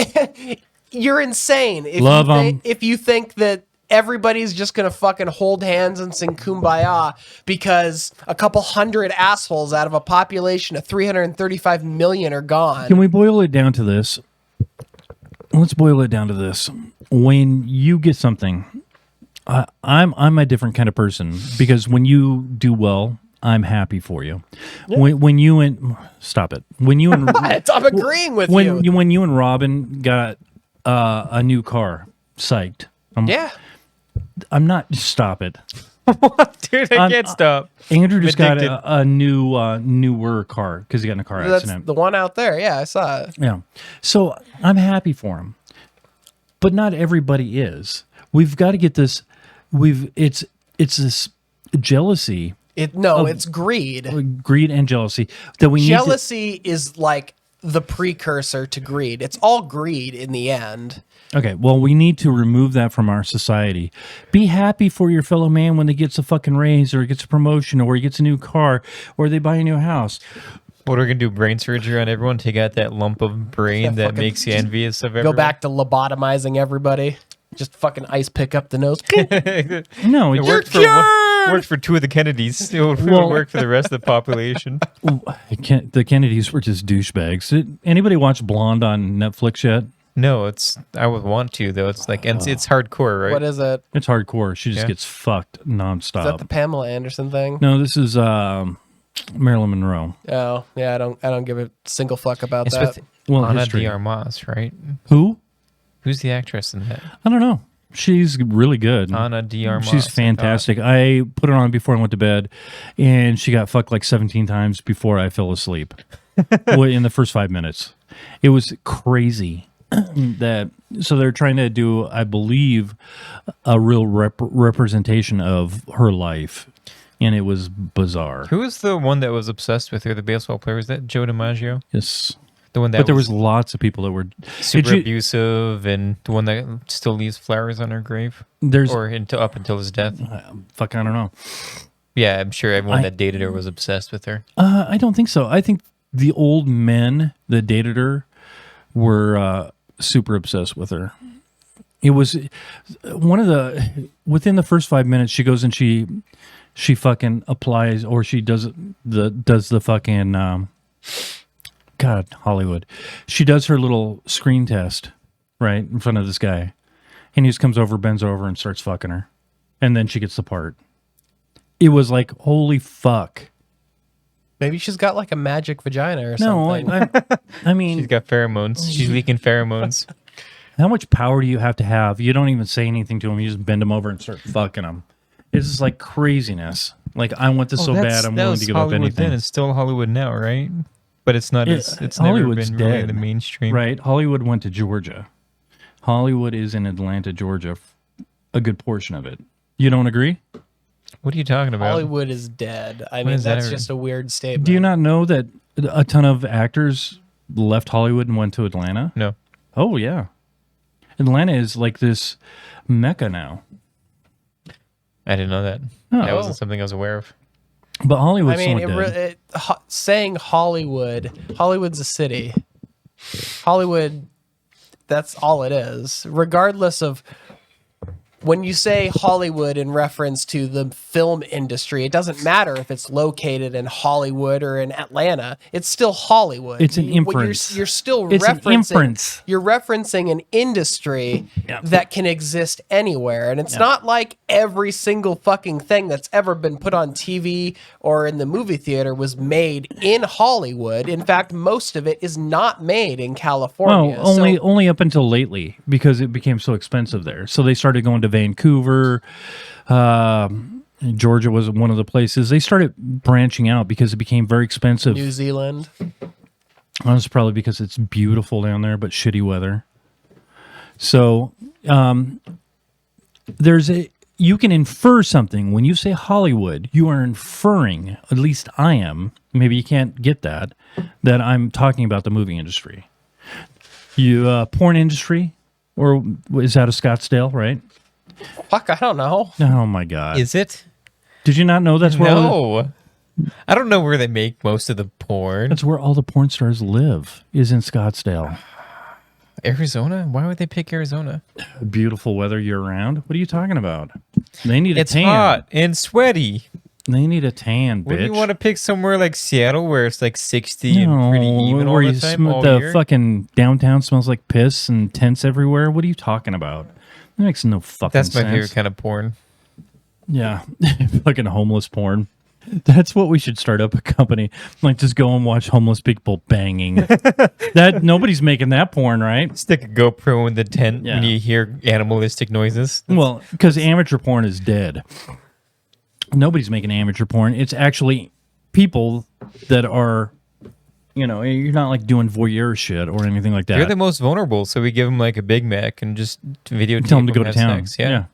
You're insane. If you think that everybody's just going to fucking hold hands and sing Kumbaya because a couple hundred assholes out of a population of 335 million are gone. Can we boil it down to this? Let's boil it down to this. When you get something, I'm a different kind of person because when you do well, I'm happy for you. Yeah. When you and stop it. When you and I'm agreeing with you. When you and Robin got a new car, psyched. I'm not. Stop it. Dude, I can't stop. Andrew just got Addicted. a newer car because he got in a car That's accident. the one out there. Yeah, I saw it. Yeah. So I'm happy for him. But not everybody is. We've got to get this. It's this jealousy, It's greed. greed and jealousy that we need Jealousy is like the precursor to greed. It's all greed in the end. Okay, well, we need to remove that from our society. Be happy for your fellow man when they gets a fucking raise or he gets a promotion or he gets a new car or they buy a new house. What are we gonna do? Brain surgery on everyone? Take out that lump of brain that fucking- makes you envious of everyone? Go back to lobotomizing everybody. Just fucking ice pick up the nose. No, It it's, worked for worked for two of the Kennedys. It would Well- work for the rest of the population. the Kennedys were just douchebags. Did anybody watch Blonde on Netflix yet? No, I would want to though. It's like it's hardcore, right? What is it? It's hardcore. She just Yeah. gets fucked Is that nonstop. the Pamela Anderson thing? No, this is Marilyn Monroe. Oh, yeah, I don't give a single fuck about It's that. with Well, Ana history. de Armas, right? Who? Who's the actress in that? I don't know. She's really good. Ana de Armas. She's fantastic. I put her on before I went to bed, and she got fucked like 17 times before I fell asleep. In the first 5 minutes, it was crazy. So they're trying to do, I believe, a real representation of her life, and it was bizarre. Who was the one that was obsessed with her? The baseball player, was that Joe DiMaggio? Yes, The one that but there was lots of people that were. super Did you- abusive, and the one that still leaves flowers on her grave, There's or up until his death. fuck. I don't know. Yeah, I'm sure everyone I- that dated her was obsessed with her. I don't think so. I think the old men that dated her were super obsessed with her. It was one of within the first 5 minutes, she goes and she fucking applies, or she does the fucking God, Hollywood. She does her little screen test right in front of this guy, and he just comes over, bends over, and starts fucking her, and then she gets the part. It was like, holy fuck. Maybe she's got like a magic vagina or No, something. I mean, She's got pheromones. She's leaking pheromones. how much power do you have to have? You don't even say anything to him. You just bend him over and start fucking him. It's just like craziness. Like, I want this so bad, I'm willing to give up Hollywood anything. then. It's still Hollywood now, right? But it's not. Yeah, It's never Hollywood's been really dead. the mainstream. Right? Hollywood went to Georgia. Hollywood is in Atlanta, Georgia, a good portion of it. You don't agree? What are you talking about? Hollywood is dead. I mean, is that that's ever- just a weird statement. Do you not know that a ton of actors left Hollywood and went to Atlanta? No. Oh, yeah. Atlanta is like this mecca now. I didn't know that. Oh. That wasn't something I was aware of. But Hollywood's I mean, somewhat dead. saying Hollywood's a city. Hollywood, that's all it is. Regardless of when you say Hollywood in reference to the film industry, it doesn't matter if it's located in Hollywood or in Atlanta. It's still Hollywood. It's an What inference. You're still It's an referencing. inference. You're referencing an industry Yeah. that can exist anywhere, and it's not like every single fucking thing that's ever been put on TV or in the movie theater was made in Hollywood. In fact, most of it is not made in California. Oh, So- only up until lately because it became so expensive there. So they started going to Vancouver. Georgia was one of the places. They started branching out because it became very expensive. New Zealand. Honestly, probably because it's beautiful down there, but shitty weather. So you can infer something when you say Hollywood. You are inferring, at least I am. Maybe you can't get that I'm talking about the movie industry. Porn industry, or is that a Scottsdale, right? Fuck, I don't know. Oh my God! Is it? Did you not know that's where all the, No. I don't know where they make most of the porn. that's where all the porn stars live? Is in Scottsdale. Arizona? Why would they pick Arizona? Beautiful weather year round. What are you talking about? They need a It's tan. hot and sweaty. They need a tan, bitch. Wouldn't you want to pick somewhere like Seattle where it's like 60 and pretty even all where the you time, all the year? fucking downtown smells like piss and tents everywhere. What are you talking about? That makes no fucking That's my sense. favorite kind of porn. Yeah, fucking homeless porn. That's what we should start up a company. Like, just go and watch homeless people banging. That nobody's making that porn, right? Stick a GoPro in the tent Yeah. when you hear animalistic noises. Well, because amateur porn is dead. Nobody's making amateur porn. It's actually people that are, you're not like doing voyeur shit or anything like that. They're the most vulnerable, so we give them like a Big Mac and just videotape Tell them to go to have town. sex. Yeah.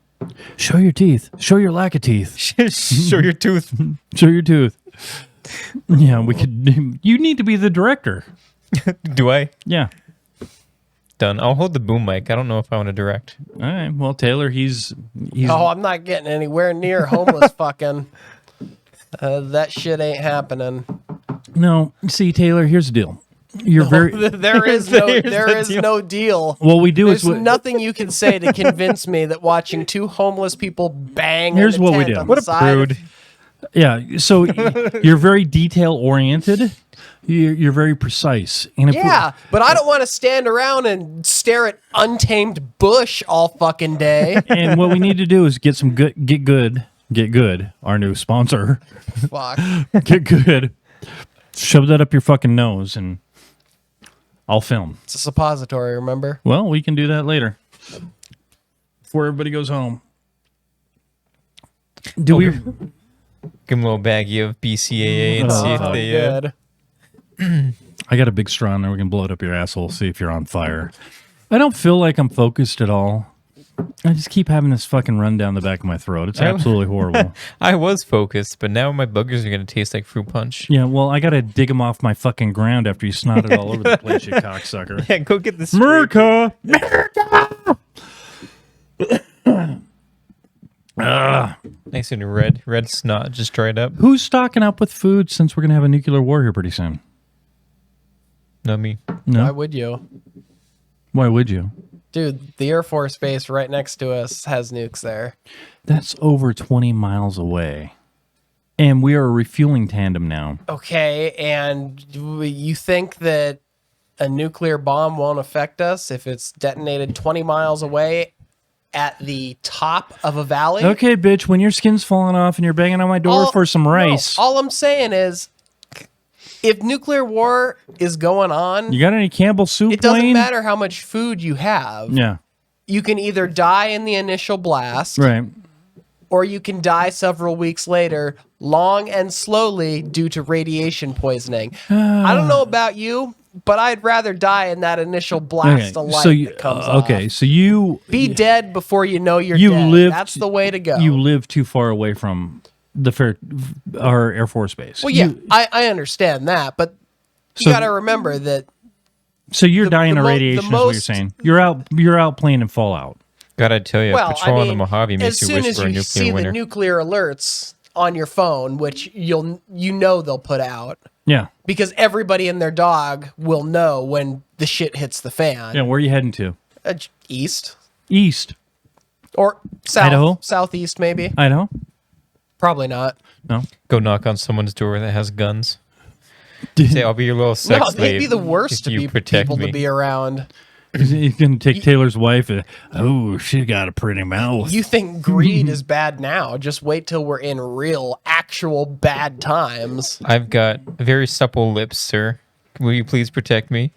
Show your teeth. Show your lack of teeth. Show your tooth. Show your tooth. Yeah, we could. You need to be the director. Do I? Yeah. Done. I'll hold the boom mic. I don't know if I want to direct. All right. Well, Taylor, he's. Oh, I'm not getting anywhere near homeless fucking. That shit ain't happening. No. See, Taylor, here's the deal. You're very. There is no deal. What we do There's is. nothing you can say to convince me that watching two homeless people bang. Here's in a what we tent do. on What the a side of- prude. Yeah. So you're very detail oriented. You're very precise. And if Yeah, but I don't want to stand around and stare at untamed bush all fucking day. And what we need to do is get good. Our new sponsor. Fuck. Get good. Shove that up your fucking nose and I'll film. It's a suppository, remember? Well, we can do that later. Before everybody goes home. Do we? Give them a little baggie of BCAA and see if Oh, they. good. I got a big straw in there. We can blow it up your asshole. See if you're on fire. I don't feel like I'm focused at all. I just keep having this fucking run down the back of my throat. It's absolutely horrible. I was focused, but now my boogers are going to taste like fruit punch. Yeah, well, I got to dig them off my fucking ground after you snotted all over the place, you cocksucker. Yeah, go get this. America! Nice and red snot just dried up. Who's stocking up with food since we're going to have a nuclear war here pretty soon? Not me. No? Why would you? Why would you? Dude, the Air Force Base right next to us has nukes there. That's over 20 miles away. And we are a refueling tandem now. Okay, and you think that a nuclear bomb won't affect us if it's detonated 20 miles away at the top of a valley? Okay, bitch, when your skin's falling off and you're banging on my door for some rice. No, all I'm saying is, if nuclear war is going on, You got any Campbell soup, it doesn't Wayne? matter how much food you have. Yeah, You can either die in the initial blast, right. or you can die several weeks later, long and slowly due to radiation poisoning. I don't know about you, but I'd rather die in that initial blast of light that comes off. so you Be dead before you know you're You dead. lived- That's the way to go. you live too far away from our Air Force Base. well, yeah, I understand that, but you So- got to remember that So you're dying the of mo- radiation, the is what you're most- saying. You're out playing in Fallout. Gotta tell you, well, patrol I on mean, the Mojave as makes you soon wish as for a you nuclear see winter. the nuclear alerts on your phone, which you know they'll put out, Yeah. because everybody and their dog will know when the shit hits the fan. Yeah, where are you heading to? East East. or south, Idaho? southeast maybe. Idaho? Probably not. No. Go knock on someone's door that has guns. Say, I'll be your little sex No, slave. they'd be the worst if you people protect to me. be around. You can take Taylor's wife. Oh, she got a pretty mouth. You think greed is bad now? Just wait till we're in real, actual bad times. I've got very supple lips, sir. Will you please protect me?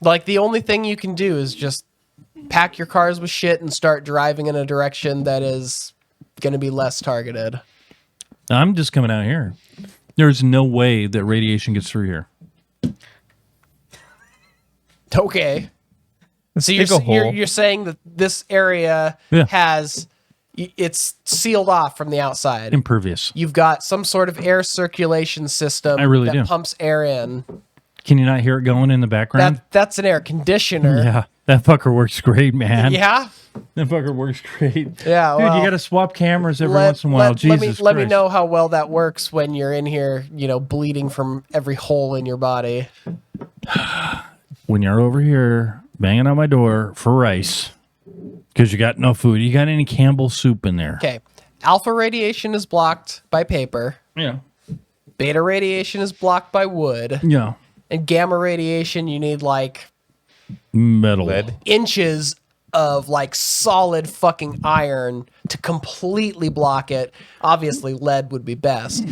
Like, the only thing you can do is just pack your cars with shit and start driving in a direction that is going to be less targeted. I'm just coming out here. There's no way that radiation gets through here. Okay. So dig a hole. you're saying that this area Yeah. it's sealed off from the outside. Impervious. You've got some sort of air circulation system I really that do. pumps air in. Can you not hear it going in the background? That's an air conditioner. Yeah, that fucker works great, man. Yeah. That fucker works great. Yeah, Dude, well, you got to swap cameras every once in a while. Jesus let me Christ. know how well that works when you're in here, bleeding from every hole in your body. When you're over here banging on my door for rice because you got no food. You got any Campbell soup in there? Okay. Alpha radiation is blocked by paper. Yeah. Beta radiation is blocked by wood. Yeah. And gamma radiation, you need like Metal. Lead. inches of like solid fucking iron to completely block it. Obviously, lead would be best.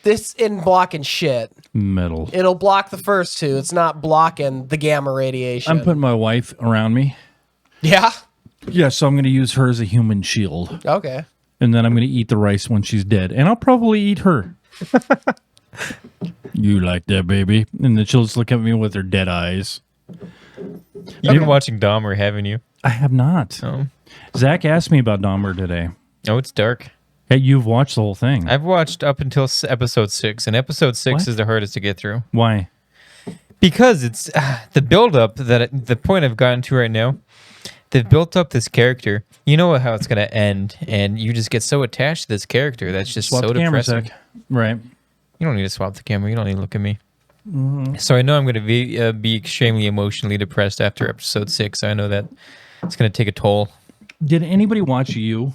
This isn't blocking shit. Metal. It'll block the first two. It's not blocking the gamma radiation. I'm putting my wife around me. Yeah? Yeah, so I'm going to use her as a human shield. Okay. and then I'm going to eat the rice when she's dead, and I'll probably eat her. You like that, baby? And then she'll just look at me with her dead eyes. You've been watching Dahmer, haven't you? I have not. Oh. Zach asked me about Dahmer today. Oh, it's dark. Hey, you've watched the whole thing. I've watched up until episode 6, and episode 6 What? is the hardest to get through. Why? Because it's the build-up the point I've gotten to right now. They've built up this character. You know how it's going to end, and you just get so attached to this character that's just Swap so the camera, depressing. Zach. Right. You don't need to swap the camera. You don't need to look at me. So I know I'm going to be extremely emotionally depressed after episode 6. I know that it's going to take a toll. Did anybody watch You?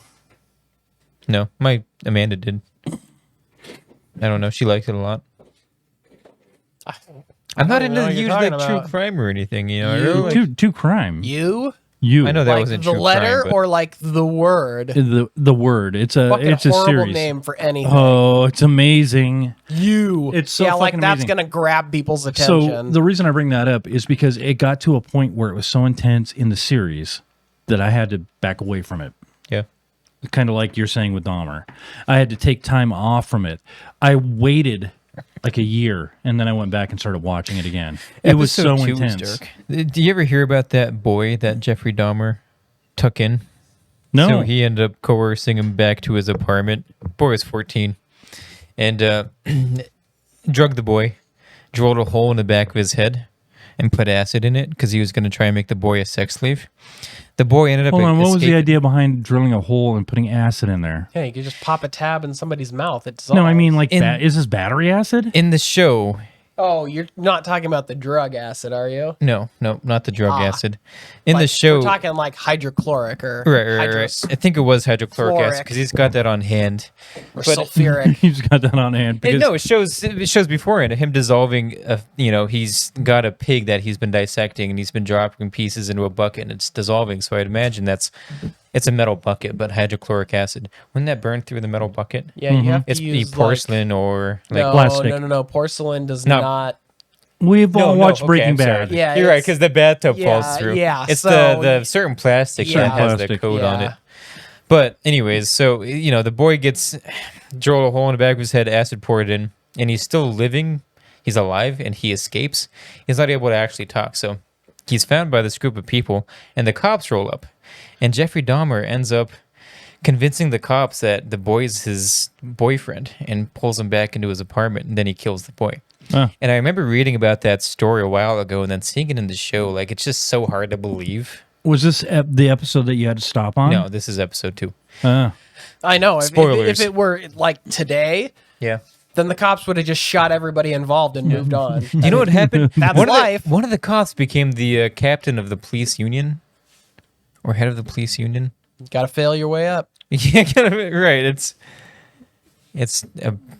No, my Amanda did. I don't know. She liked it a lot. I'm not into know what you're huge talking like true about. crime or anything. You know, I You? really like, Two crime. You? You. I know that Like wasn't the true letter crime, but or like the word? The word. It's a Fucking it's a horrible series. name for anything. Oh, it's amazing. You. It's so yeah, like fucking that's amazing. gonna grab people's So attention. the reason I bring that up is because it got to a point where it was so intense in the series that I had to back away from it. yeah. Kind of like you're saying with Dahmer. I had to take time off from it. I waited like a year, and then I went back and started watching it again. It was so Episode 2 was intense. dark. Do you ever hear about that boy that Jeffrey Dahmer took in? No. So he ended up coercing him back to his apartment. Boy was 14. And drugged the boy, drilled a hole in the back of his head, and put acid in it because he was going to try and make the boy a sex slave. The boy ended up Hold on, what was the escaping- idea behind drilling a hole and putting acid in there? yeah, you could just pop a tab in somebody's mouth. It No, I mean like In- is this battery acid? In the show, Oh, you're not talking about the drug acid, are you? no, not the drug Ah. acid. In Like, the show, we're talking like hydrochloric or right. I think it was hydrochloric acid Chloric. because he's got that on hand. or but- sulfuric. He's got that on hand. Because, No, it shows beforehand him dissolving. He's got a pig that he's been dissecting, and he's been dropping pieces into a bucket, and it's dissolving. So I'd imagine it's a metal bucket, but hydrochloric acid. Wouldn't that burn through the metal bucket? Yeah, you have to It's use porcelain or like no, plastic. No. Porcelain does No. not. we've all watched okay, Breaking I'm sorry. Bad. Yeah, you're right it's- because the bathtub yeah, falls through. yeah, it's so- the certain plastic Certain that has the plastic. code on Yeah. it. But anyways, so the boy gets drilled a hole in the back of his head, acid poured in, and he's still living. He's alive, and he escapes. He's not able to actually talk, so he's found by this group of people, and the cops roll up, and Jeffrey Dahmer ends up convincing the cops that the boy's his boyfriend and pulls him back into his apartment, and then he kills the boy. Huh. And I remember reading about that story a while ago and then seeing it in the show. Like, it's just so hard to believe. Was this the episode that you had to stop on? No, this is episode 2. I know. If Spoilers. it were like today, Yeah. then the cops would have just shot everybody involved and moved on. You know what happened? That's life. One of the cops became the captain of the police union or head of the police union. Got to fail your way up. Yeah, kind of, right. It's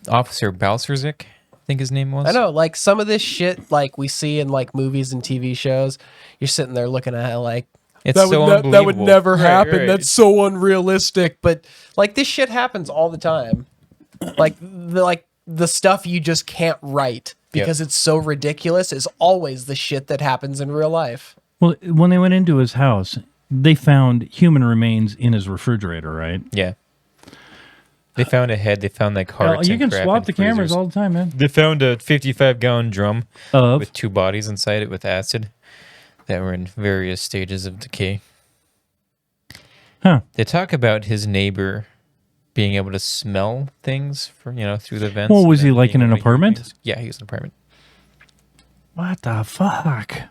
Officer Balserzik, I think his name was. I know, like some of this shit, like we see in like movies and TV shows, you're sitting there looking at it like It's so unbelievable. that would never Right, happen. right. That's so unrealistic. But like this shit happens all the time. Like the stuff you just can't write because it's so ridiculous is always the shit that happens in real life. Well, when they went into his house, they found human remains in his refrigerator, right? Yeah. They found a head. They found like hearts. You and can crap swap in the cameras freezers. all the time, man. They found a 55-gallon drum Of with 2 bodies inside it with acid that were in various stages of decay. huh? They talk about his neighbor being able to smell things through the vents. Well, was and he then like in being an able to hear apartment? things. Yeah, he was in an apartment. What the fuck?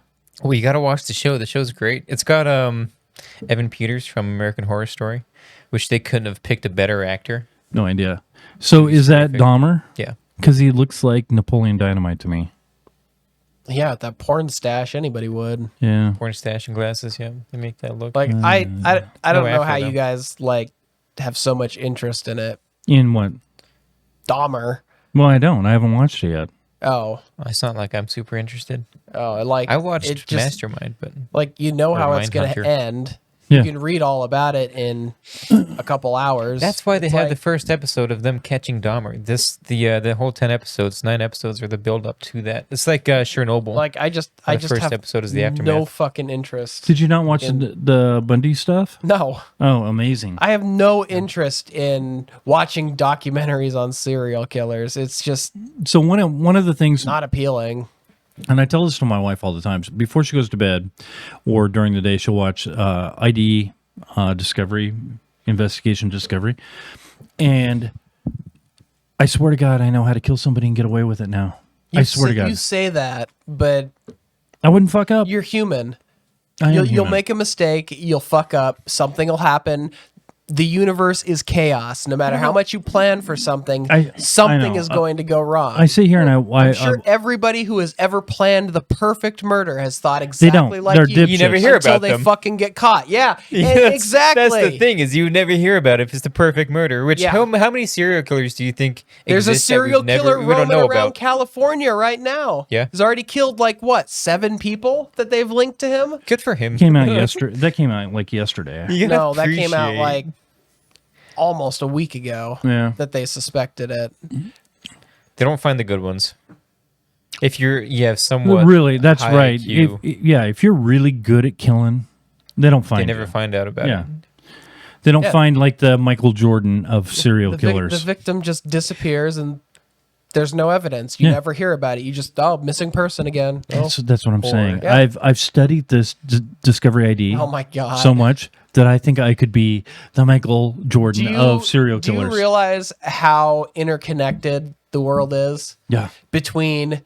Well, you got to watch the show. The show's great. It's got Evan Peters from American Horror Story, which they couldn't have picked a better actor. No idea. So is that terrific. Dahmer? Yeah. Because he looks like Napoleon Dynamite to me. Yeah, that porn stash, anybody would. Yeah. Porn stash and glasses. Yeah, they make that look. Like I don't No know afro, how though. you guys like have so much interest in it. In what? Dahmer. Well, I don't. I haven't watched it yet. Oh, It's not like I'm super interested. like I watched it just, Mastermind, but like you know Or how it's going Mindhunter. to end. Yeah. You can read all about it in a couple hours. That's why they It's have like- the first episode of them catching Dahmer. The whole 9 episodes are the build up to that. It's like Chernobyl. Like I just first have episode is the no aftermath. fucking interest. Did you not watch the Bundy stuff? No, Oh, amazing. I have no interest in watching documentaries on serial killers. It's just So one of the things, not appealing. and I tell this to my wife all the time, before she goes to bed or during the day, she'll watch ID Discovery, Investigation Discovery. And I swear to God, I know how to kill somebody and get away with it now. I swear to God. You say that, but I wouldn't fuck up. you're human. I am You'll human. make a mistake. You'll fuck up. Something will happen. The universe is chaos. No matter how much you plan for something, I something know. is going to go wrong. I sit here and I'm sure everybody who has ever planned the perfect murder has thought don't. exactly like They're you. dipshits. You never hear until about they them. fucking get caught. Yeah, That's- exactly. That's the thing is you would never hear about it if it's the perfect murder. Which Yeah. how many serial killers do you think There's a exist that we've serial killer we don't roaming know around about? California right now. Yeah. He's already killed like what, 7 people that they've linked to him? Good for him. came out yesterday. That came out like yesterday. You gotta No, that came out appreciate- like almost a week ago Yeah. that they suspected it. They don't find the good ones. If you have Well, somewhat really, that's high right. IQ, If you're really good at killing, they don't find they never you. find out about Yeah. it. They don't Yeah. find like the Michael Jordan of serial The killers. victim just disappears and there's no evidence. You Yeah. never hear about it. You just, missing person again. Oh, That's what I'm saying. Yeah. I've studied this Discovery ID oh my God. so much that I think I could be the Michael Jordan of serial do killers. you realize how interconnected the world is? Yeah. Between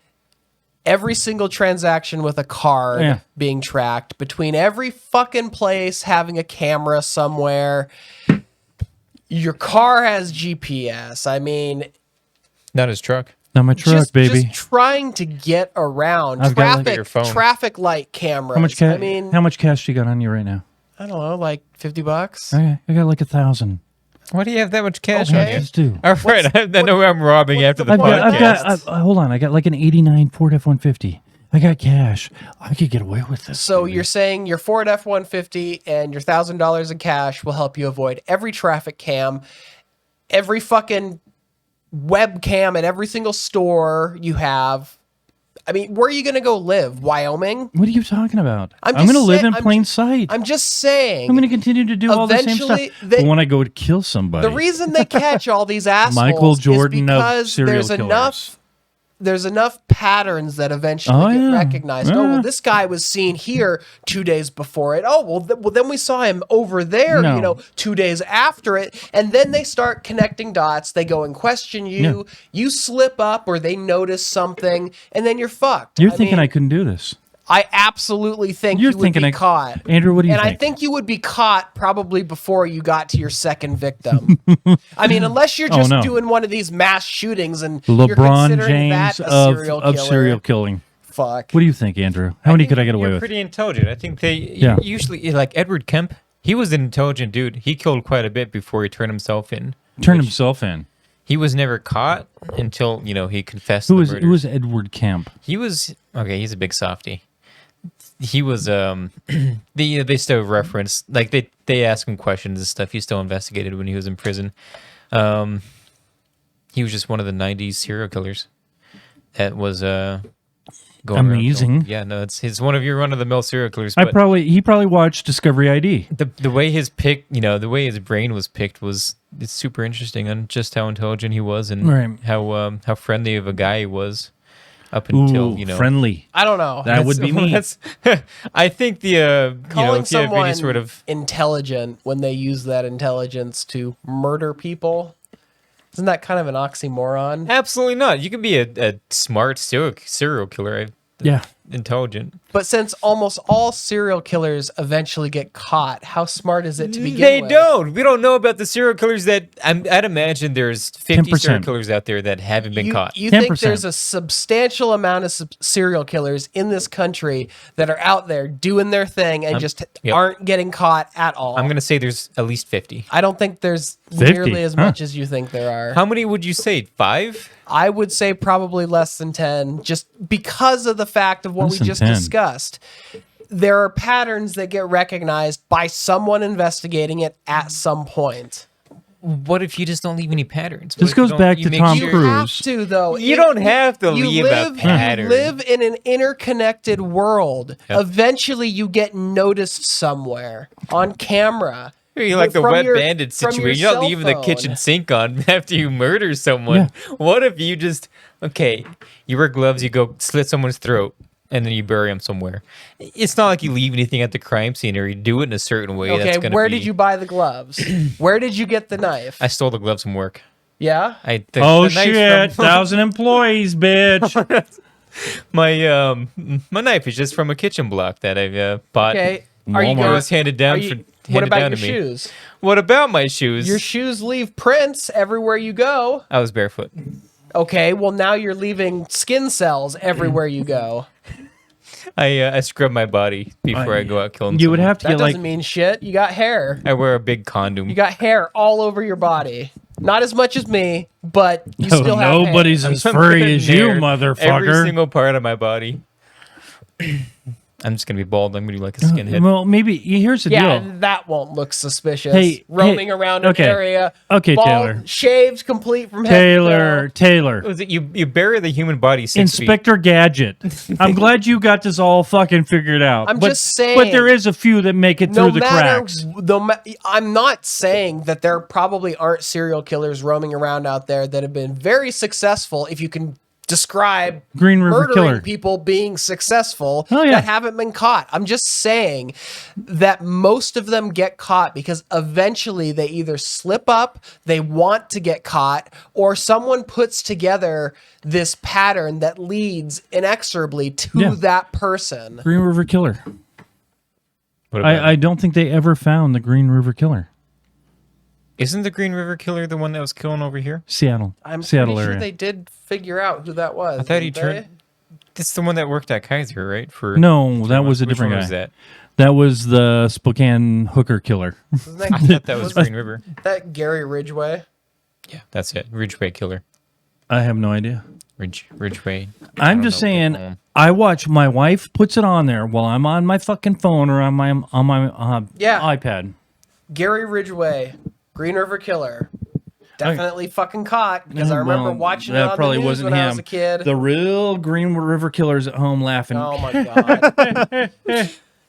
every single transaction with a card Yeah. being tracked, between every fucking place having a camera somewhere. Your car has GPS. I mean, Not his truck. Not my truck, baby. just trying to get around I've got, like, traffic, your phone. traffic light cameras. How much cash? I mean, how much cash you got on you right now? I don't know, like $50. Okay, I got like 1,000. Why do you have that much cash Okay. on I you? just do. All right, I know I'm robbing after the I've podcast. got hold on. I got like an '89 Ford F-150. I got cash. I could get away with this. So baby. you're saying your Ford F-150 and your $1,000 in cash will help you avoid every traffic cam, every fucking webcam at every single store you have. I mean, where are you going to go live? Wyoming? What are you talking about? I'm I'm just going to live saying- in plain sight. I'm just saying. I'm going to continue to do all the same stuff. Eventually, they- But when I go to kill somebody, the reason they catch all these assholes Michael Jordan is of because serial there's enough patterns that eventually Oh, get yeah. recognized. Yeah. Oh, well, this guy was seen here 2 days before it. Oh, well, then we saw him over there, No. 2 days after it. And then they start connecting dots. They go and question you. You slip up or they notice something, and then you're fucked. You're thinking mean, I couldn't do this. I absolutely think You're you would thinking be I- caught. Andrew, what do you and think? I think you would be caught probably before you got to your second victim. I mean, unless you're just no. doing one of these mass shootings and you're LeBron considering James that a serial of killer. serial killing. Fuck. What do you think, Andrew? How many could I get away You're with? pretty intelligent. I think they Yeah. usually like Edward Kemp. He was an intelligent dude. He killed quite a bit before he turned himself in. Turn himself in. He was never caught until he confessed. Who to the who was murders. Edward Kemp? He was okay. He's a big softy. He was they still reference like they ask him questions and stuff. He still investigated when he was in prison. He was just one of the '90s serial killers that was going around Amazing. killing- Yeah, no, it's one of your run of the mill serial killers. He But probably watched Discovery ID. the way his the way his brain was picked it's super interesting on just how intelligent he was and Right. how friendly of a guy he was up until Ooh, friendly. I don't know. That would be me. I think the Calling if you have someone any sort of intelligent when they use that intelligence to murder people, isn't that kind of an oxymoron? absolutely not. You can be a smart serial killer, Yeah. intelligent. But since almost all serial killers eventually get caught, how smart is it to begin They with? don't. We don't know about the serial killers that I'd imagine there's 50 serial 10%. killers out there that haven't been caught. You think 10%. there's a substantial amount of serial killers in this country that are out there doing their thing and just yep. aren't getting caught at all? I'm going to say there's at least 50. I don't think there's 50, nearly as huh? much as you think there are. How many would you say? 5? I would say probably less than 10, just because of the fact of what Less we than just 10. discussed. there are patterns that get recognized by someone investigating it at some point. What if you just don't leave any patterns? This goes back to Tom You Cruise. have to, though. You don't have to leave a pattern. You live in an interconnected world. Yep. Eventually, you get noticed somewhere on camera. You're like the from wet your- bandit from your situation. You're not cell leaving the phone. kitchen sink on after you murder someone. What if you just, okay, you wear gloves, you go slit someone's throat, and then you bury them somewhere. It's not like you leave anything at the crime scene or you do it in a certain way. That's Okay, gonna where be, did you buy the gloves? Where did you get the knife? I stole the gloves from work. Yeah? The Oh knife shit! from- 1,000 employees, bitch. my knife is just from a kitchen block that I bought. Okay. Are you Walmart. It going, was handed down. are you- Handed what about down your to me. shoes? What about my shoes? Your shoes leave prints everywhere you go. I was barefoot. Okay, well now you're leaving skin cells everywhere you go. I scrub my body before I go out killing. You would someone. have to That get doesn't like mean shit. You got hair. I wear a big condom. You got hair all over your body. Not as much as me, but you no, still have nobody's hair. as furry as you, Every motherfucker. single part of my body. I'm just gonna be bald. I'm gonna be like a skinhead. Well, maybe here's the Yeah, deal. that won't look suspicious. Hey, Roaming hey, around an okay. area. Okay, bald, Taylor. Shaved, complete from head to toe. Taylor. Was it you bury the human body 6 feet? Inspector Gadget. I'm glad you got this all fucking figured out. I'm but, just saying. But there is a few that make it through the cracks. I'm not saying that there probably aren't serial killers roaming around out there that have been very successful. If you can describe Green River murdering Killer. people being successful Oh, yeah. that haven't been caught. I'm just saying that most of them get caught because eventually they either slip up, they want to get caught, or someone puts together this pattern that leads inexorably to Yeah. that person. Green River Killer. What about I don't think they ever found the Green River Killer. Isn't the Green River Killer the one that was killing over here? Seattle. I'm Seattle pretty area. sure they did figure out who that was. I thought he didn't they? turned. That's the one that worked at Kaiser, right? For No, that was a which different one guy. Was that? That was the Spokane hooker killer. Wasn't that, I thought that was Green River. that Gary Ridgway? Yeah, that's it. Ridgeway Killer. I have no idea. Ridgeway. I I'm don't just know what they call saying. him. I watch my wife puts it on there while I'm on my fucking phone or on my Yeah. iPad. Gary Ridgway, Green River Killer. Definitely fucking caught because I Yeah, remember well, watching it that on probably the news wasn't when I him. was a kid. The real Green River Killer's at home laughing. Oh my god.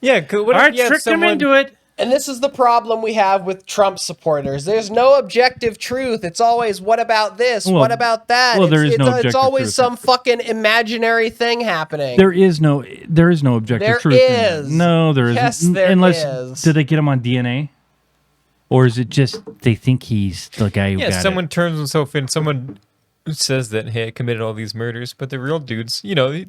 Yeah, what I if you have tricked him someone? into it. And this is the problem we have with Trump supporters. There's no objective truth. It's always, what about this? Well, what about that? well, there it's, is no it's objective always truth. some fucking imaginary thing happening. There is no objective There truth. in that. is. No, there isn't. Yes, there Unless is. did they get him on DNA, or is it just they think he's the guy who Yeah, got someone it? turns himself in. Someone says that hey, I committed all these murders, but the real dudes, the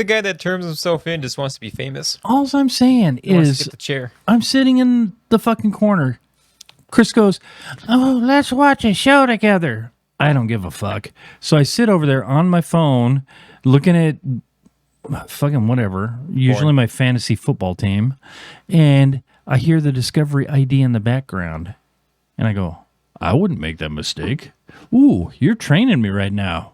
guy that turns himself in just wants to be famous. All I'm saying He wants to is get the chair. I'm sitting in the fucking corner. Chris goes, "Oh, let's watch a show together." I don't give a fuck. So I sit over there on my phone looking at fucking whatever, usually my fantasy football team, and I hear the Discovery ID in the background. And I go, I wouldn't make that mistake. Ooh, you're training me right now.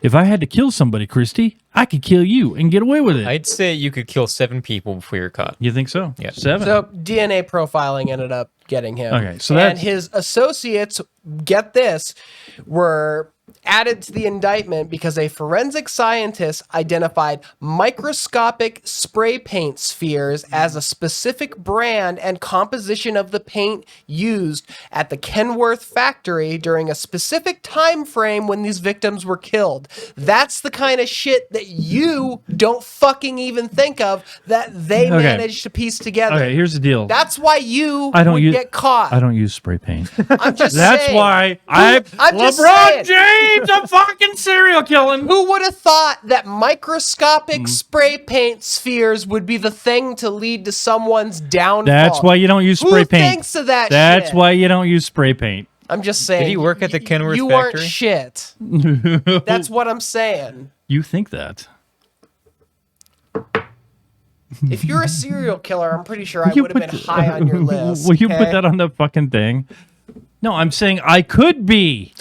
If I had to kill somebody, Christy, I could kill you and get away with it. I'd say you could kill 7 people before you're caught. You think so? Yeah. 7. So DNA profiling ended up getting him. Okay, so and that's- his associates, get this, were added to the indictment because a forensic scientist identified microscopic spray paint spheres as a specific brand and composition of the paint used at the Kenworth factory during a specific time frame when these victims were killed. That's the kind of shit that you don't fucking even think of that they Okay. managed to piece together. Okay, here's the deal. That's why you I don't would use, get caught. I don't use spray paint. I'm just That's saying. why I'm just LeBron saying. James. I'm fucking serial killing. Who would have thought that microscopic Mm. spray paint spheres would be the thing to lead to someone's downfall? That's why you don't use spray Who paint. thinks of that That's shit? why you don't use spray paint. I'm just saying. Did he work at the Kenworth you factory? weren't shit. That's what I'm saying. You think that? If you're a serial killer, I'm pretty sure I You would have put been the- high on your list. Will you put okay? that on the fucking thing? No, I'm saying I could be.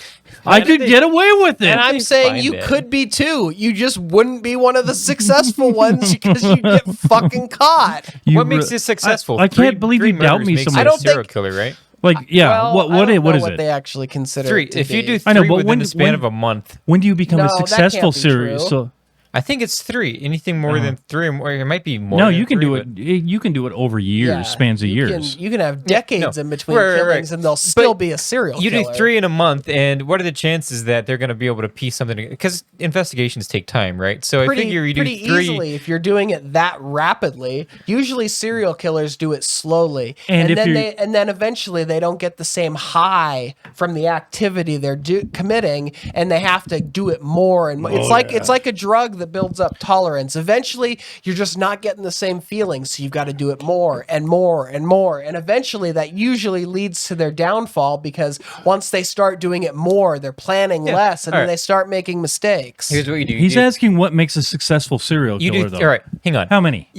I could they- get away with it. And I'm saying find you it? could be too. You just wouldn't be one of the successful ones because you get fucking caught. What makes you successful? I can't believe three you doubt murders me makes so you much. a I don't serial think- killer, right? Like, yeah, Well, what I don't what know is what it? they actually consider 3. it to If you be. do 3 I know, but within when- the span when- of a month, When do you become No, a that can't successful be serial? true. So I think it's 3. Anything more than 3 or more, it might be more. no, than you can 3, do it. You can do it over years, Yeah, spans of you years. you can have decades no. in between Right, right, right. killings, and they'll still But be a serial You killer. do 3 in a month, and what are the chances that they're going to be able to piece something? Because investigations take time, right? So I figure you do pretty 3. easily if you're doing it that rapidly. Usually, serial killers do it slowly, And if then you're- then eventually they don't get the same high from the activity they're committing, and they have to do it more and more. It's like a drug that builds up tolerance. Eventually, you're just not getting the same feeling, so you've got to do it more and more and more, and eventually that usually leads to their downfall because once they start doing it more, they're planning less, and then Alright. they start making mistakes. Here's what you do. He's you, asking what makes a successful serial you killer, do. though. All right, hang on. How many?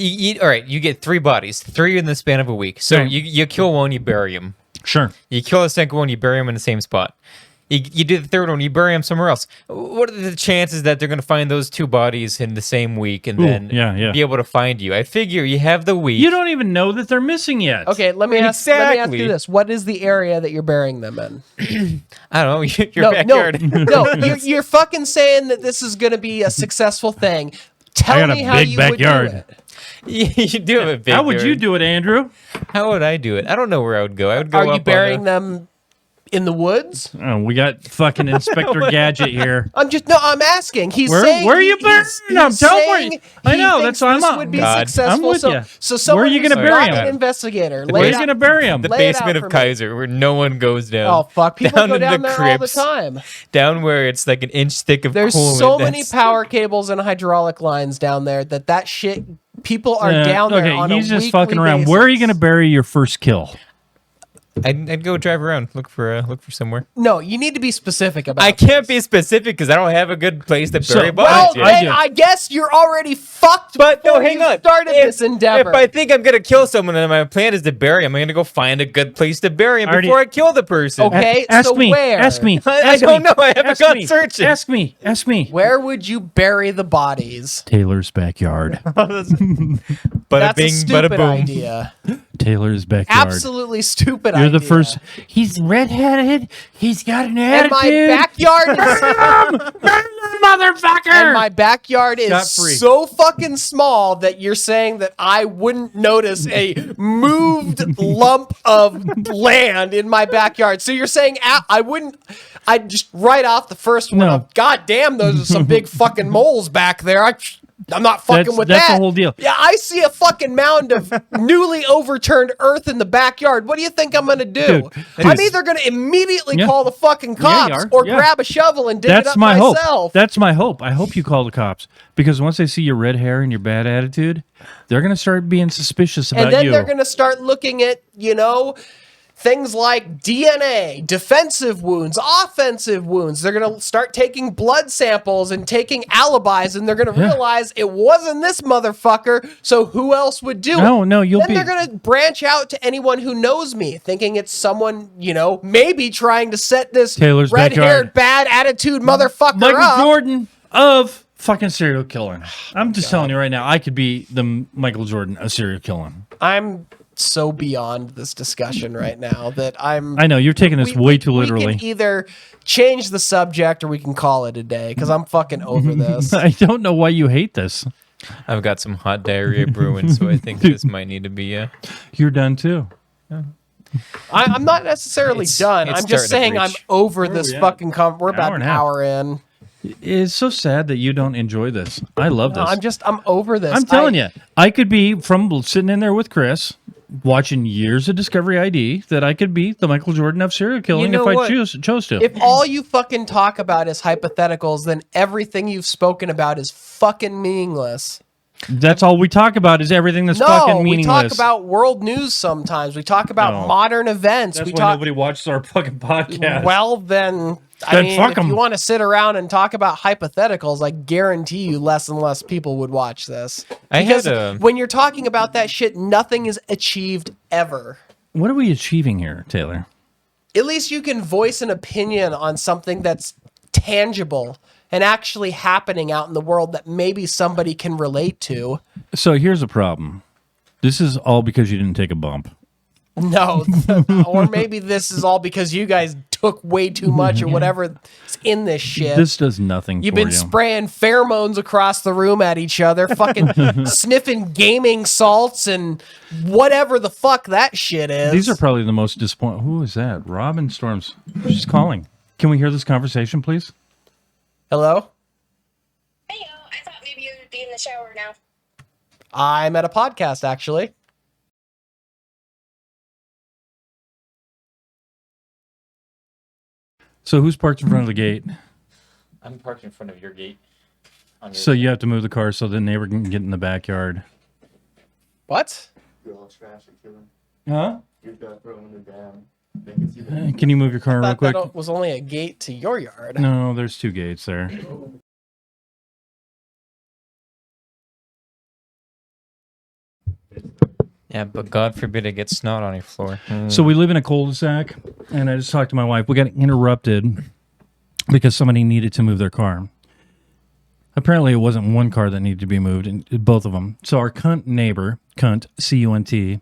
All right, you get 3 bodies, 3 in the span of a week. So Okay. you kill one, you bury him. Sure. You kill the second one, you bury him in the same spot. You do the third one, you bury him somewhere else. What are the chances that they're going to find those 2 bodies in the same week and Ooh, then yeah. be able to find you? I figure you have the week. You don't even know that they're missing yet. Okay, let me ask you Exactly. this: what is the area that you're burying them in? I don't know, your backyard. No, you're fucking saying that this is going to be a successful thing. Tell got a me how big you backyard. would do it. You do have a big How would you yard. do it, Andrew? How would I do it? I don't know where I would go. I would go Are up you on burying a- them in the woods? Oh, we got fucking Inspector Gadget here. I'm asking. He's Where- saying where are you burying them? Tell me where saying you- I he know, thinks that's why I'm this up. would be God. successful. I'm with so, ya. so someone Where are you who's gonna bury not him? an investigator. Where are you going to bury him? the Lay it out basement for of me. Kaiser where no one goes down. Oh fuck! People Down go in down the there all the crypts. time. Down where it's like an inch thick of There's coolant. so many That's- power cables and hydraulic lines down there that shit. People are Yeah, down there okay, on he's a just weekly fucking around. basis. Where are you going to bury your first kill? I'd go drive around, look for somewhere. No, you need to be specific about. I can't be specific because I don't have a good place to bury Well, bodies. yet. then do. I guess you're already fucked. But no, before hang you on. Started if, this endeavor. If I think I'm gonna kill someone and my plan is to bury him, I'm gonna go find a good place to bury him Already- before I kill the person. Okay. Ask so me. where? Ask me. I ask don't me, know. I haven't ask gone me, searching. Ask me. Ask me. Where would you bury the bodies? Taylor's backyard. Bada That's bing, a stupid bada boom. idea. Taylor's backyard. Absolutely stupid You're idea. the first. He's redheaded. He's got an And my attitude. backyard is, Motherfucker. and my backyard is Scot-free. so fucking small that you're saying that I wouldn't notice a moved lump of land in my backyard. So you're saying I wouldn't. I just right off the first one. No. God damn, those are some big fucking moles back there. I'm not fucking That's- with that's that. the whole deal. Yeah, I see a fucking mound of newly overturned earth in the backyard. What do you think I'm gonna do? Dude, I'm dude. either gonna immediately Yeah. call the fucking Yeah, you cops are. or Yeah. grab a shovel and dig it That's up my myself. hope. That's my hope. I hope you call the cops because once they see your red hair and your bad attitude, they're gonna start being suspicious about And then you. they're going to start looking at, things like DNA, defensive wounds, offensive wounds. They're going to start taking blood samples and taking alibis, and they're going to Yeah. realize it wasn't this motherfucker, so who else would do it? No, you'll Then be. they're going to branch out to anyone who knows me, thinking it's someone, maybe trying to set this Taylor's red-haired, backyard. bad attitude motherfucker Michael up. Jordan of fucking serial killing. I'm just telling you right now, I could be the Michael Jordan of serial killing. I'm so beyond this discussion right now that I know you're taking this way too literally. We can either change the subject or we can call it a day because I'm fucking over this. I don't know why you hate this. I've got some hot diarrhea brewing, so I think this might need to be You're done too. I'm not necessarily It's- done. it's I'm just starting saying to I'm reach. over this yeah. fucking. We're about Hour an and a half. hour in. It's so sad that you don't enjoy this. I love No, this. I'm over this. I'm telling you, I could be from sitting in there with Chris, watching years of Discovery ID, that I could be the Michael Jordan of serial killing know if I what? chose to. If all you fucking talk about is hypotheticals, then everything you've spoken about is fucking meaningless. That's all we talk about is everything that's No, fucking we meaningless. talk about world news sometimes. We talk about No. modern events. That's we why talk. nobody watches our fucking podcast. Well, then, I Then mean, fuck if 'em. you want to sit around and talk about hypotheticals, I guarantee you less and less people would watch this. I Because had a- when you're talking about that shit, nothing is achieved ever. What are we achieving here, Taylor? at least you can voice an opinion on something that's tangible and actually happening out in the world that maybe somebody can relate to. So here's a problem. This is all because you didn't take a bump. No, or maybe this is all because you guys took way too much or whatever's in this shit. This does nothing You've for been you. spraying pheromones across the room at each other, fucking sniffing gaming salts and whatever the fuck that shit is. These are probably the most disappointing. Who is that? Robin Storms. She's calling. Can we hear this conversation, please? Hello? Hey, I thought maybe you would be in the shower now. I'm at a podcast, actually. So who's parked in front of the gate? I'm parked in front of your gate. So you have to move the car so the neighbor can get in the backyard. What? Huh? Can you move your car real Thought quick? that was only a gate to your yard. No, there's 2 gates there. Yeah, but God forbid it gets snot on your floor. So we live in a cul-de-sac, and I just talked to my wife. We got interrupted because somebody needed to move their car. Apparently, it wasn't one car that needed to be moved, and both of them. So our cunt neighbor, cunt, C-U-N-T,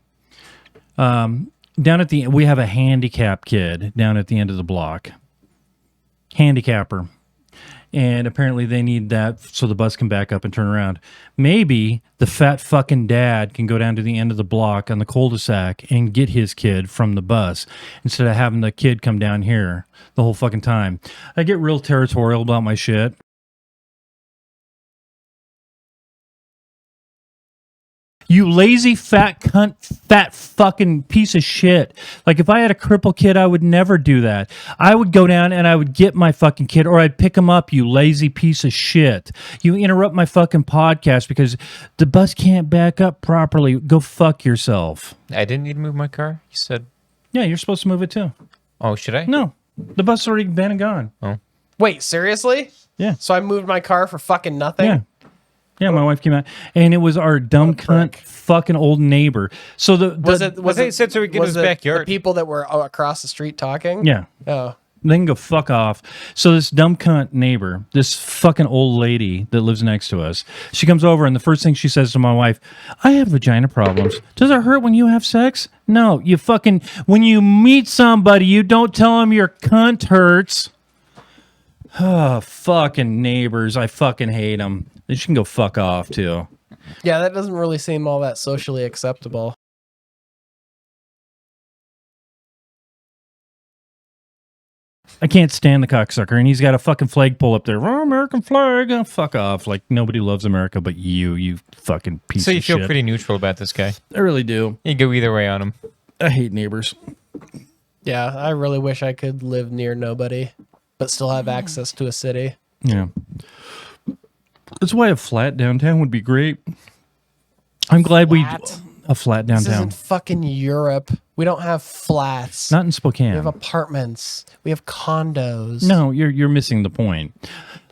down at the, we have a handicap kid down at the end of the block. Handicapper. And apparently they need that so the bus can back up and turn around. Maybe the fat fucking dad can go down to the end of the block on the cul-de-sac and get his kid from the bus instead of having the kid come down here the whole fucking time. I get real territorial about my shit. You lazy fat cunt, fat fucking piece of shit. Like if I had a crippled kid, I would never do that. I would go down and I would get my fucking kid or I'd pick him up, you lazy piece of shit. You interrupt my fucking podcast because the bus can't back up properly. Go fuck yourself. I didn't need to move my car. You said, Yeah, you're supposed to move it too. oh, should I? No, the bus already been and gone. Oh. Wait, seriously? Yeah. So I moved my car for fucking nothing? Yeah. Yeah, my wife came out, and it was our dumb cunt fucking old neighbor. So Was I thought you said so we could get was his it backyard. the people that were across the street talking? Yeah. Oh. They can go fuck off. So this dumb cunt neighbor, this fucking old lady that lives next to us, she comes over and the first thing she says to my wife, I have vagina problems. Does it hurt when you have sex? No, you fucking, when you meet somebody, you don't tell them your cunt hurts. Oh, fucking neighbors. I fucking hate them. They can go fuck off too. Yeah, that doesn't really seem all that socially acceptable. I can't stand the cocksucker, and he's got a fucking flagpole up there. Oh, American flag. Oh, fuck off. Like, nobody loves America but you fucking piece So of you shit. feel pretty neutral about this guy. I really do. You go either way on him. I hate neighbors. Yeah, I really wish I could live near nobody, but still have access to a city. Yeah. That's why a flat downtown would be great. I'm glad Flat? a flat This downtown. isn't fucking Europe. We don't have flats. Not in We Spokane. have apartments. We have condos. No, you're missing the point.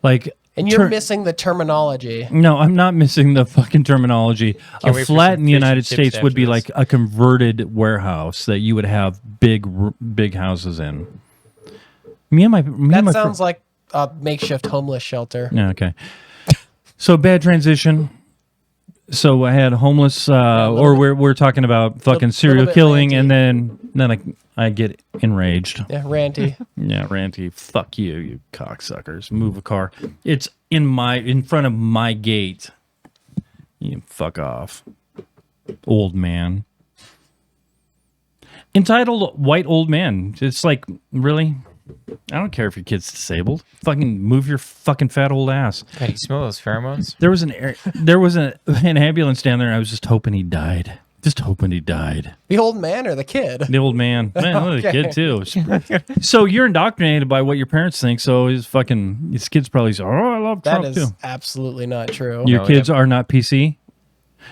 Like, And you're missing the terminology. No, I'm not missing the fucking terminology. Can't A wait for flat some in the fish and United chips States would be after this. like a converted warehouse that you would have big houses in. Me and my That sounds like a makeshift homeless shelter. Yeah, okay. So bad transition. So I had homeless, or we're talking about fucking Little serial bit killing, ranty. and then I get enraged. Yeah, ranty. Yeah, ranty. Fuck you, you cocksuckers. Move a car. It's in front of my gate. You fuck off, old man. Entitled white old man. It's like, really? I don't care if your kid's disabled. Fucking move your fucking fat old ass. God, you smell those pheromones? There was an ambulance down there. And I was just hoping he died. Just hoping he died. The old man or the kid? The old man. Man, look at the Okay. kid too. So you're indoctrinated by what your parents think. So his kids probably say, "Oh, I love That Trump is too." absolutely not true. Your No, kids yeah. are not PC.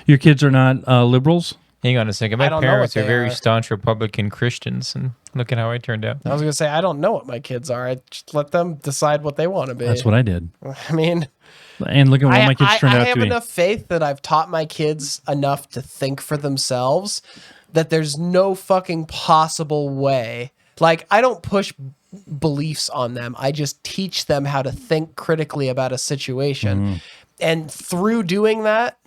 Your kids are not liberals. Hang on a second. I My don't know parents what are they very are. staunch Republican Christians, and look at how I turned out. I was going to say, I don't know what my kids are. I just let them decide what they want to be. That's what I did. I mean, And look at what my kids turned I out have to be. enough faith that I've taught my kids enough to think for themselves that there's no fucking possible way Like, I don't push beliefs on them. I just teach them how to think critically about a situation. And through doing that,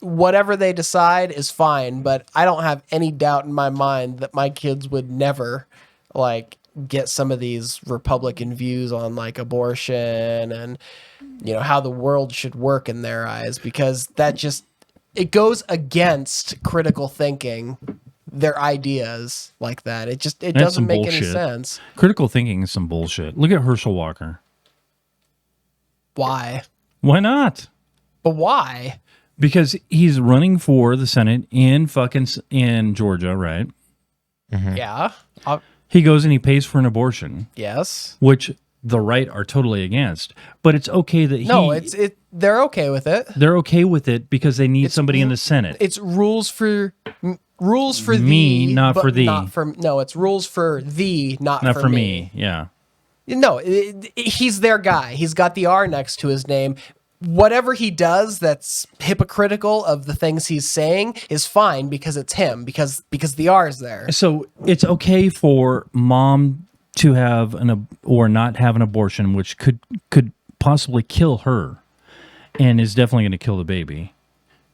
whatever they decide is fine. But I don't have any doubt in my mind that my kids would never, like, get some of these Republican views on, like, abortion and, you know, how the world should work in their eyes, because that just, it goes against critical thinking, their ideas like that. It That's doesn't some make bullshit. any sense. Critical thinking is some bullshit. Look at Herschel Walker. Why? Why not? But why? Because he's running for the Senate in Georgia, right? Yeah. He goes and he pays for an abortion, Yes. which the right are totally against. But it's okay that They're okay with it. they're okay with it because they need somebody in the Senate. It's rules for Me, thee, not but for thee. No, it's rules for thee, not for me. Yeah. No, he's their guy. He's got the R next to his name. Whatever he does that's hypocritical of the things he's saying is fine because it's him, because the R is there. So it's okay for mom to have or not have an abortion, which could possibly kill her, and is definitely going to kill the baby.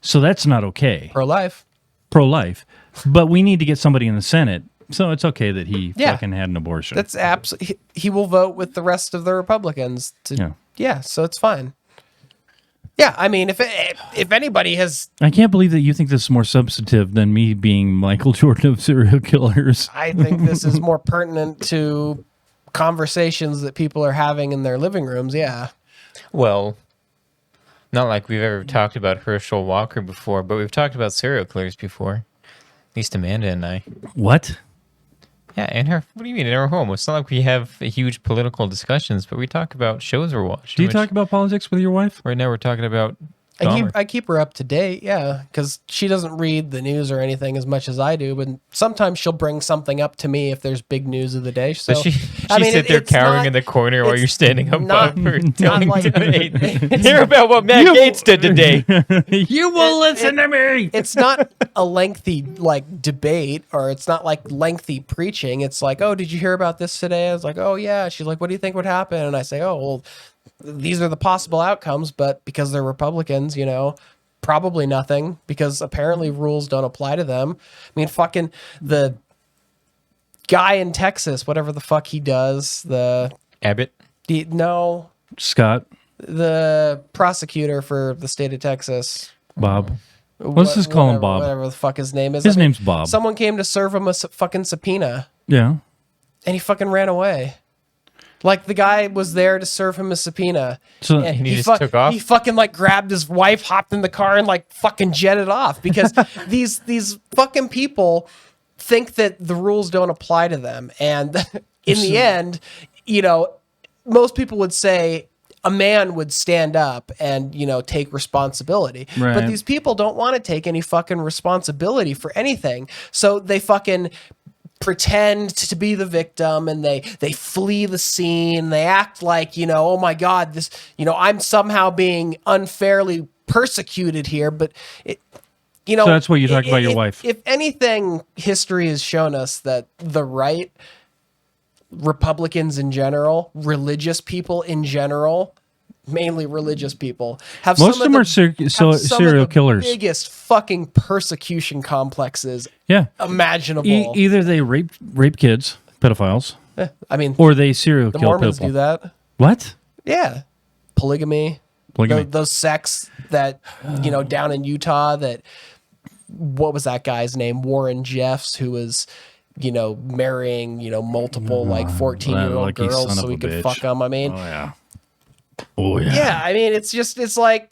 So that's not okay. Pro-life. Pro-life. But we need to get somebody in the Senate, so it's okay that he Yeah. fucking had an abortion. That's absolutely. He will vote with the rest of the Republicans. Yeah, so it's fine. Yeah, I mean, if anybody has, I can't believe that you think this is more substantive than me being Michael Jordan of serial killers. I think this is more pertinent to conversations that people are having in their living rooms. Yeah. Well, not like we've ever talked about Herschel Walker before, but we've talked about serial killers before. At least Amanda and I. What? Yeah, in her. What do you mean in our home? It's not like we have huge political discussions, but we talk about shows we're watching. Do you talk about politics with your wife? Right now, we're talking about Dahmer. I keep her up to date, yeah, because she doesn't read the news or anything as much as I do. But sometimes she'll bring something up to me if there's big news of the day. So But she I mean, sit there it's cowering not- in the corner while it's you're standing above not- her, not telling like- hey, hear about what Matt Gaetz did today. You will listen to me. It's not a lengthy like debate, or it's not like lengthy preaching. It's like, oh, did you hear about this today? I was like, oh yeah. She's like, what do you think would happen? And I say, oh well, these are the possible outcomes, but because they're Republicans, you know, probably nothing, because apparently rules don't apply to them. I mean, fucking the guy in Texas, whatever the fuck he does, Abbott. no, Scott, the prosecutor for the state of Texas. Bob. Let's just call him Bob. Whatever the fuck his name is. His name's Bob. Someone came to serve him a fucking subpoena, Yeah. and he fucking ran away. Like, the guy was there to serve him a subpoena. So And he just took off? He fucking like grabbed his wife, hopped in the car, and like fucking jetted off, because these fucking people think that the rules don't apply to them. And in the end, you know, most people would say a man would stand up and, you know, take responsibility. Right. But these people don't want to take any fucking responsibility for anything. So they fucking pretend to be the victim, and they flee the scene. They act like, you know, oh my God, this, you know, I'm somehow being unfairly persecuted here. But it, you know, So that's what you talk about your wife. If anything, history has shown us that the right, Republicans in general, religious people in general, mainly religious people, have Most some of them the- are have some of serial the killers. biggest fucking persecution complexes Yeah. imaginable. Either they rape kids, pedophiles, I mean, or they serial the kill Mormons people. do that. What? Yeah, polygamy. Polygamy. Those sects that, you know, down in Utah, that, what was that guy's name? Warren Jeffs, who was, you know, marrying, you know, multiple like 14-year-old lucky girls son so of he a could bitch. fuck them. I mean, Oh yeah. Oh yeah. yeah, I mean, it's like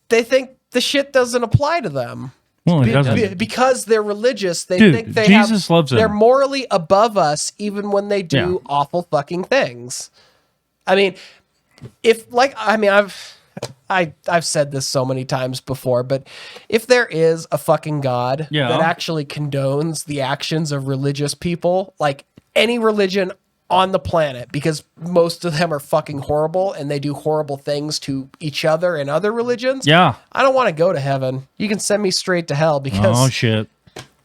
they think the shit doesn't apply to them. Well, it doesn't. Because they're religious, they Dude, think they Jesus loves them. they're morally above us, even when they do Yeah. awful fucking things. I mean, I've said this so many times before, but if there is a fucking God Yeah. that actually condones the actions of religious people, like any religion on the planet, because most of them are fucking horrible and they do horrible things to each other and other religions. Yeah. I don't want to go to heaven. You can send me straight to hell, because Oh shit.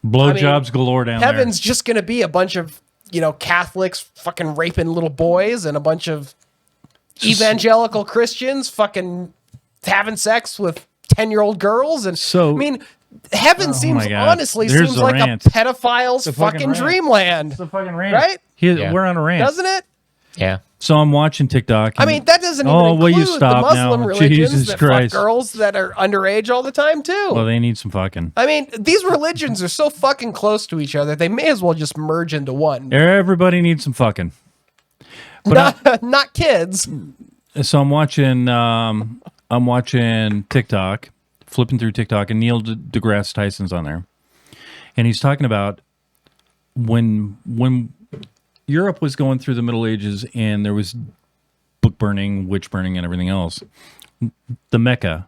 Blowjobs galore down heaven's just going to be a bunch of Catholics fucking raping little boys and a bunch of evangelical Christians fucking having sex with 10-year-old girls. And So- I mean, heaven seems God. honestly There's seems the like rant. a pedophile's The fucking fucking rant. dreamland, a fucking rant. right? Yeah. We're on a rant. Doesn't it? Yeah. So I'm watching TikTok. I mean, that doesn't even will include you the stop Muslim now? religions Jesus that Christ. fuck girls that are underage all the time too. Well, they need some fucking. I mean, these religions are so fucking close to each other; they may as well just merge into one. Everybody needs some fucking. But Not kids. so I'm watching TikTok, flipping through TikTok, and Neil deGrasse Tyson's on there, and he's talking about when Europe was going through the Middle Ages and there was book burning, witch burning, and everything else. The Mecca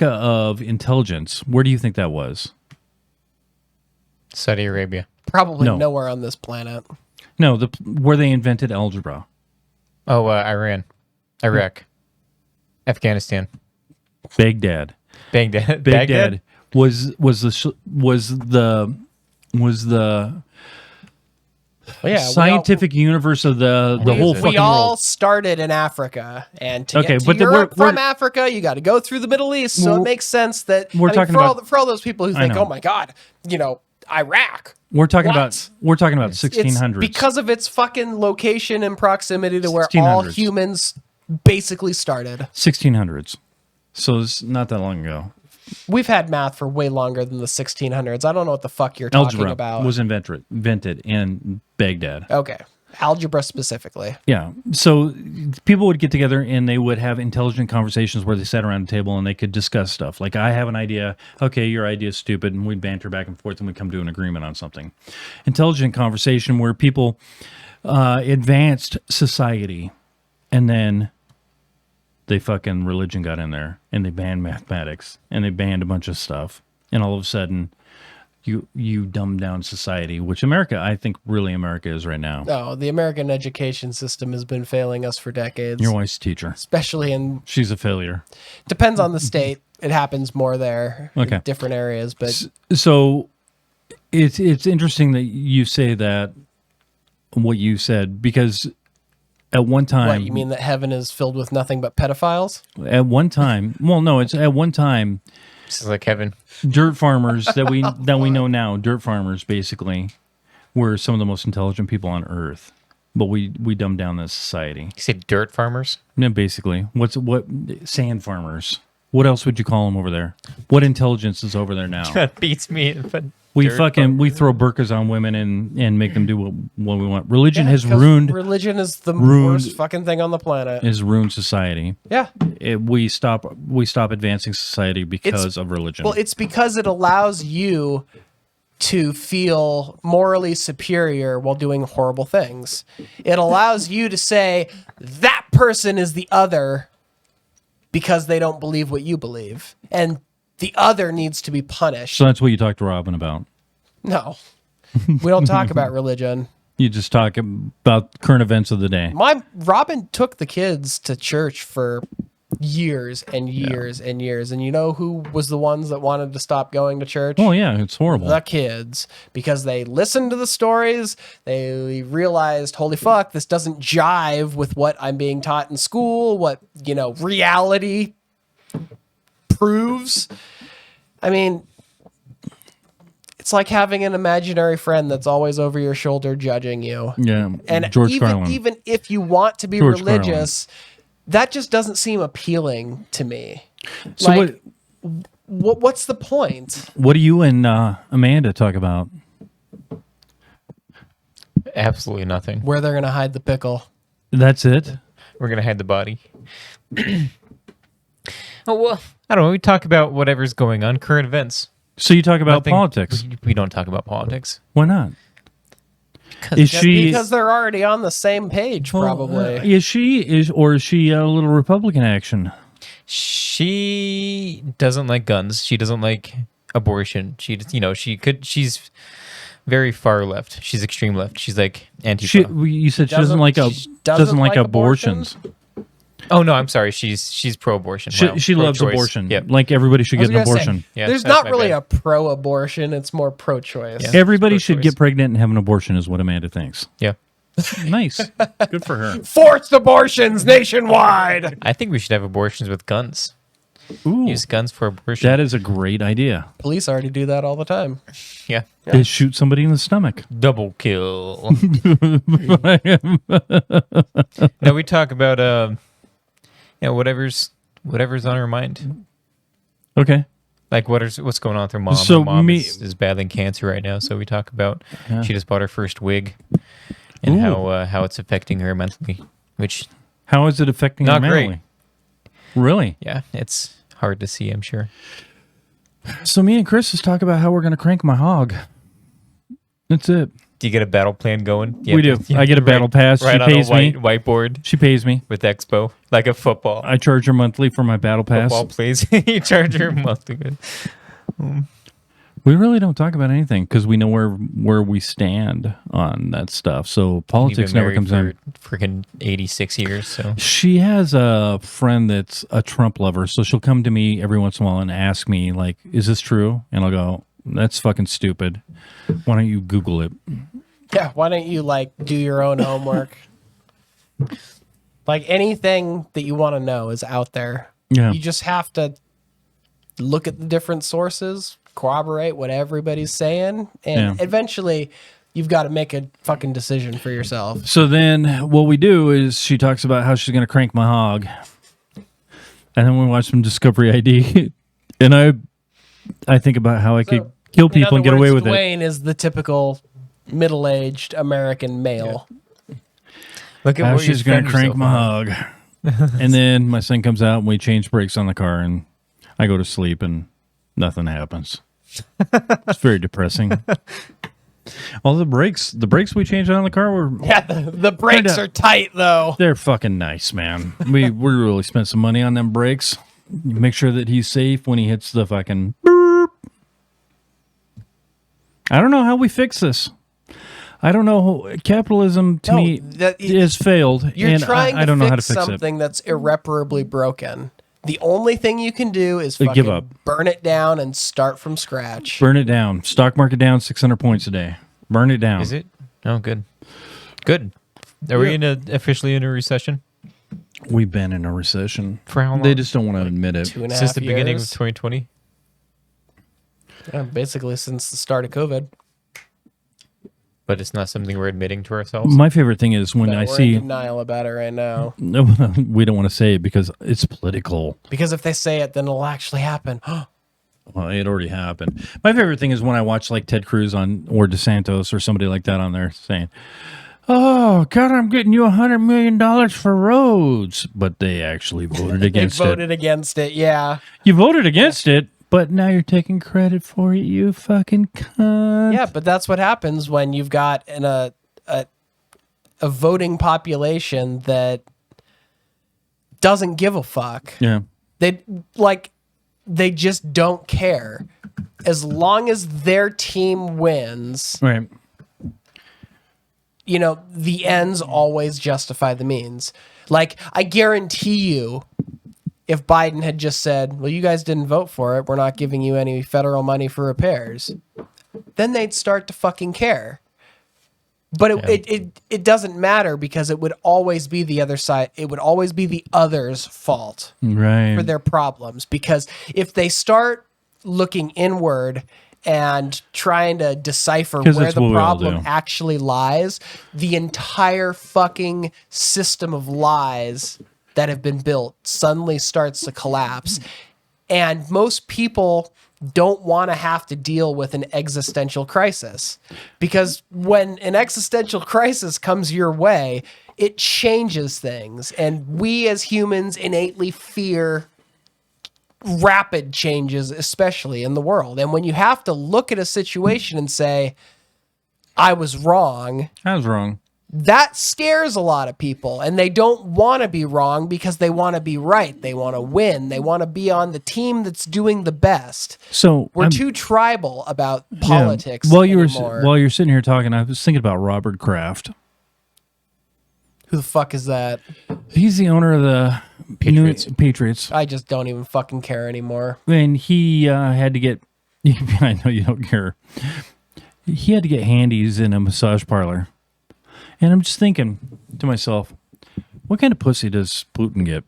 of intelligence. Where do you think that was? Saudi Arabia. Probably No. nowhere on this planet. No, where they invented algebra. Oh, Iran, Iraq, Afghanistan, Baghdad. Baghdad. was the Well, yeah, scientific universe of the whole is it? fucking we all world. started in Africa, and to Okay, get to but Europe we're- from Africa, you got to go through the Middle East. So it makes sense that we're talking for about- all those people who think, know. "Oh my God, Iraq." We're talking What? about It's 1600s. because of its fucking location and proximity to where all 1600s. humans basically started. 1600s. So it's not that long ago. We've had math for way longer than the 1600s. I don't know what the fuck you're talking Algebra about. was invented in Baghdad. Okay, algebra specifically. Yeah. So people would get together and they would have intelligent conversations where they sat around a table and they could discuss stuff. Like, I have an idea. Okay, your idea is stupid. And we'd banter back and forth and we'd come to an agreement on something. Intelligent conversation where people advanced society, and then religion got in there and they banned mathematics and they banned a bunch of stuff. And all of a sudden you dumb down society, which I think America is right now. No, the American education system has been failing us for decades. Your wife's a teacher. Especially in She's a failure. depends on the state. It happens more there. Okay. In different areas, but So it's interesting that you say that, what you said, because at one time, what you mean that heaven is filled with nothing but pedophiles? at one time, well, no, it's at one time, This is like heaven. dirt farmers that we know now, dirt farmers basically were some of the most intelligent people on earth, but we dumbed down this society. You say dirt farmers? Yeah, basically, what sand farmers? What else would you call them over there? What intelligence is over there now? That beats me. But We dirt we throw burqas on women and make them do what we want. Religion Yeah, has 'cause ruined religion is the ruined- worst fucking thing on the planet. society. Yeah. We stop advancing society because of religion. Well, it's because it allows you to feel morally superior while doing horrible things. It allows you to say that person is the other because they don't believe what you believe. And the other needs to be punished. So that's what you talk to Robin about. No. We don't talk about religion. You just talk about current events of the day. Robin took the kids to church for years and years and years. And you know who was the ones that wanted to stop going to church? Oh yeah, it's horrible. The kids, because they listened to the stories, they realized, holy fuck, this doesn't jive with what I'm being taught in school, what, reality proves. I mean, it's like having an imaginary friend that's always over your shoulder judging you. Yeah, And George Carlin. even if you want to be George religious, that just doesn't seem appealing to me. So Like, what's the point? what do you and Amanda talk about? Absolutely nothing. Where they're gonna hide the pickle. That's it. We're going to hide the body. Oh, well, I don't know. We talk about whatever's going on, current events. So you talk about Nothing- politics. We don't talk about politics. Why not? Is she? Because they're already on the same page, probably. Is she a little Republican action? She doesn't like guns. She doesn't like abortion. She's very far left. She's extreme left. She's like Antifa. You said she doesn't like she doesn't like abortions. Oh no, I'm sorry. She's pro-abortion. Wow. She loves Pro-choice. abortion. Yep. Like everybody should I was get an gonna say, abortion. Yeah, there's that's not my really bad. a pro-abortion. It's more pro-choice. Yeah. Everybody It's should pro-choice. get pregnant and have an abortion, is what Amanda thinks. Yeah. Nice. Good for her. Forced abortions nationwide. I think we should have abortions with guns. Ooh, Use guns for abortion. that is a great idea. Police already do that all the time. Yeah. They shoot somebody in the stomach. Double kill. Now we talk about whatever's on her mind. Okay. Like what's going on with her mom? So her mom me- is battling cancer right now, so we talk about Yeah. she just bought her first wig and Ooh. how it's affecting her mentally. Which How is it affecting Not her great. mentally? Really? yeah, it's hard to see, I'm sure. So me and Chris just talk about how we're going to crank my hog. That's it. Do you get a battle plan going? We do. Yeah, I get a battle pass. Right She on pays a me. whiteboard She pays me. with Expo, like a football. I charge her monthly for my battle pass. Football, please. You charge her monthly. We really don't talk about anything because we know where we stand on that stuff. So politics never comes in. Freaking 86 years. So She has a friend that's a Trump lover, so she'll come to me every once in a while and ask me, like, "Is this true?" And I'll go, "That's fucking stupid. Why don't you Google it?" Yeah, why don't you do your own homework? Like anything that you want to know is out there. Yeah. You just have to look at the different sources, corroborate what everybody's saying, and Yeah. eventually you've got to make a fucking decision for yourself. So then what we do is she talks about how she's going to crank my hog. And then we watch some Discovery ID. And I think about how I could kill people and get away with it. Dwayne is the typical middle-aged American male. look at How where you she's going spend to crank yourself my on. hog. And then my son comes out and we change brakes on the car and I go to sleep and nothing happens. It's very depressing. All the brakes we changed on the car were Yeah, the brakes are tight though. they're fucking nice, man. We really spent some money on them brakes. Make sure that he's safe when he hits the fucking boop. I don't know how we fix this. I don't know. Capitalism to me has failed, You're and trying I don't to know how to fix fix it. something that's irreparably broken. The only thing you can do is Give fucking up. burn it down and start from scratch. Burn it down. Stock market down 600 points a day. Burn it down. Is it? Oh, good. Good. Are we officially in a recession? We've been in a recession. For how long? They just don't want to admit it. 2.5 Since the beginning of years. 2020? Yeah, basically since the start of COVID. But it's not something we're admitting to ourselves? My favorite thing is when But I we're in see. denial about it right now. No, we don't want to say it because it's political. Because if they say it, then it'll actually happen. Well, it already happened. My favorite thing is when I watch like Ted Cruz or DeSantos or somebody like that on there saying, "Oh God, I'm getting you $100 million for roads," but they actually voted They against voted it. against it, yeah. You voted against it, but now you're taking credit for it. You fucking cunt. Yeah, but that's what happens when you've got a voting population that doesn't give a fuck. Yeah. They just don't care. As long as their team wins, Right. the ends always justify the means. Like, I guarantee you, if Biden had just said, well, you guys didn't vote for it, we're not giving you any federal money for repairs, then they'd start to fucking care. But it doesn't matter because it would always be the other side. It would always be the other's fault Right. for their problems. Because if they start looking inward and trying to decipher 'Cause where that's the what we all problem do. actually lies, the entire fucking system of lies that have been built suddenly starts to collapse. And most people don't want to have to deal with an existential crisis, because when an existential crisis comes your way, it changes things. And we as humans innately fear rapid changes, especially in the world. And when you have to look at a situation and say, I was wrong, I was wrong. that scares a lot of people, and they don't want to be wrong because they want to be right. They want to win. They want to be on the team that's doing the best. So We're I'm- too tribal about yeah. politics While anymore. you're sitting here talking, I was thinking about Robert Kraft. Who the fuck is that? He's the owner of the Patriots. Patriots. I just don't even fucking care anymore. And he had to get. I know you don't care. He had to get handies in a massage parlor, and I'm just thinking to myself, what kind of pussy does Putin get?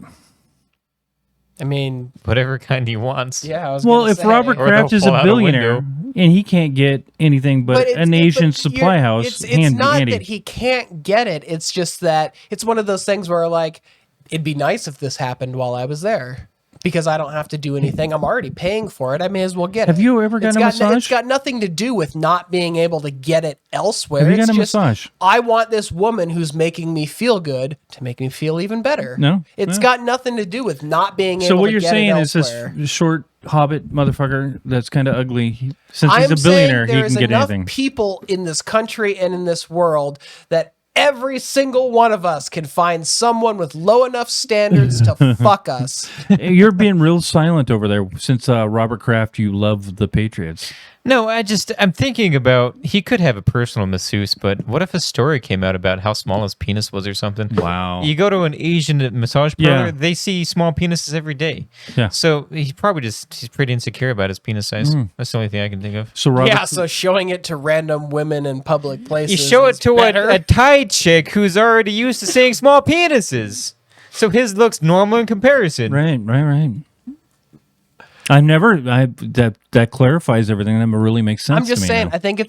I mean, Whatever kind he wants. yeah. I was Well, gonna if say. Robert Or Kraft they'll is a fall out a billionaire window. and he can't get anything but a Asian supply house, It's not that he can't get it. It's just that it's one of those things where, like, it'd be nice if this happened while I was there because I don't have to do anything. I'm already paying for it. I may as well get it. Have you ever gotten a massage? It's got nothing to do with not being able to get it elsewhere. Have you It's gotten a just, massage? I want this woman who's making me feel good to make me feel even better. No? It's No. got nothing to do with not being able So to what you're get saying it is elsewhere. this short hobbit motherfucker that's kind of ugly. Since I'm he's a billionaire, he saying can there's get enough anything. people in this country and in this world that every single one of us can find someone with low enough standards to fuck us. You're being real silent over there. Since Robert Kraft, you love the Patriots. No, I'm thinking about, he could have a personal masseuse, but what if a story came out about how small his penis was or something? Wow. You go to an Asian massage parlor, Yeah. they see small penises every day. Yeah. So he's pretty insecure about his penis size. That's the only thing I can think of. So Robert, Yeah, so showing it to random women in public places. You show it is to better. a Thai chick who's already used to seeing small penises. So his looks normal in comparison. right. That clarifies everything. That really makes sense. I'm just to me saying, now. I think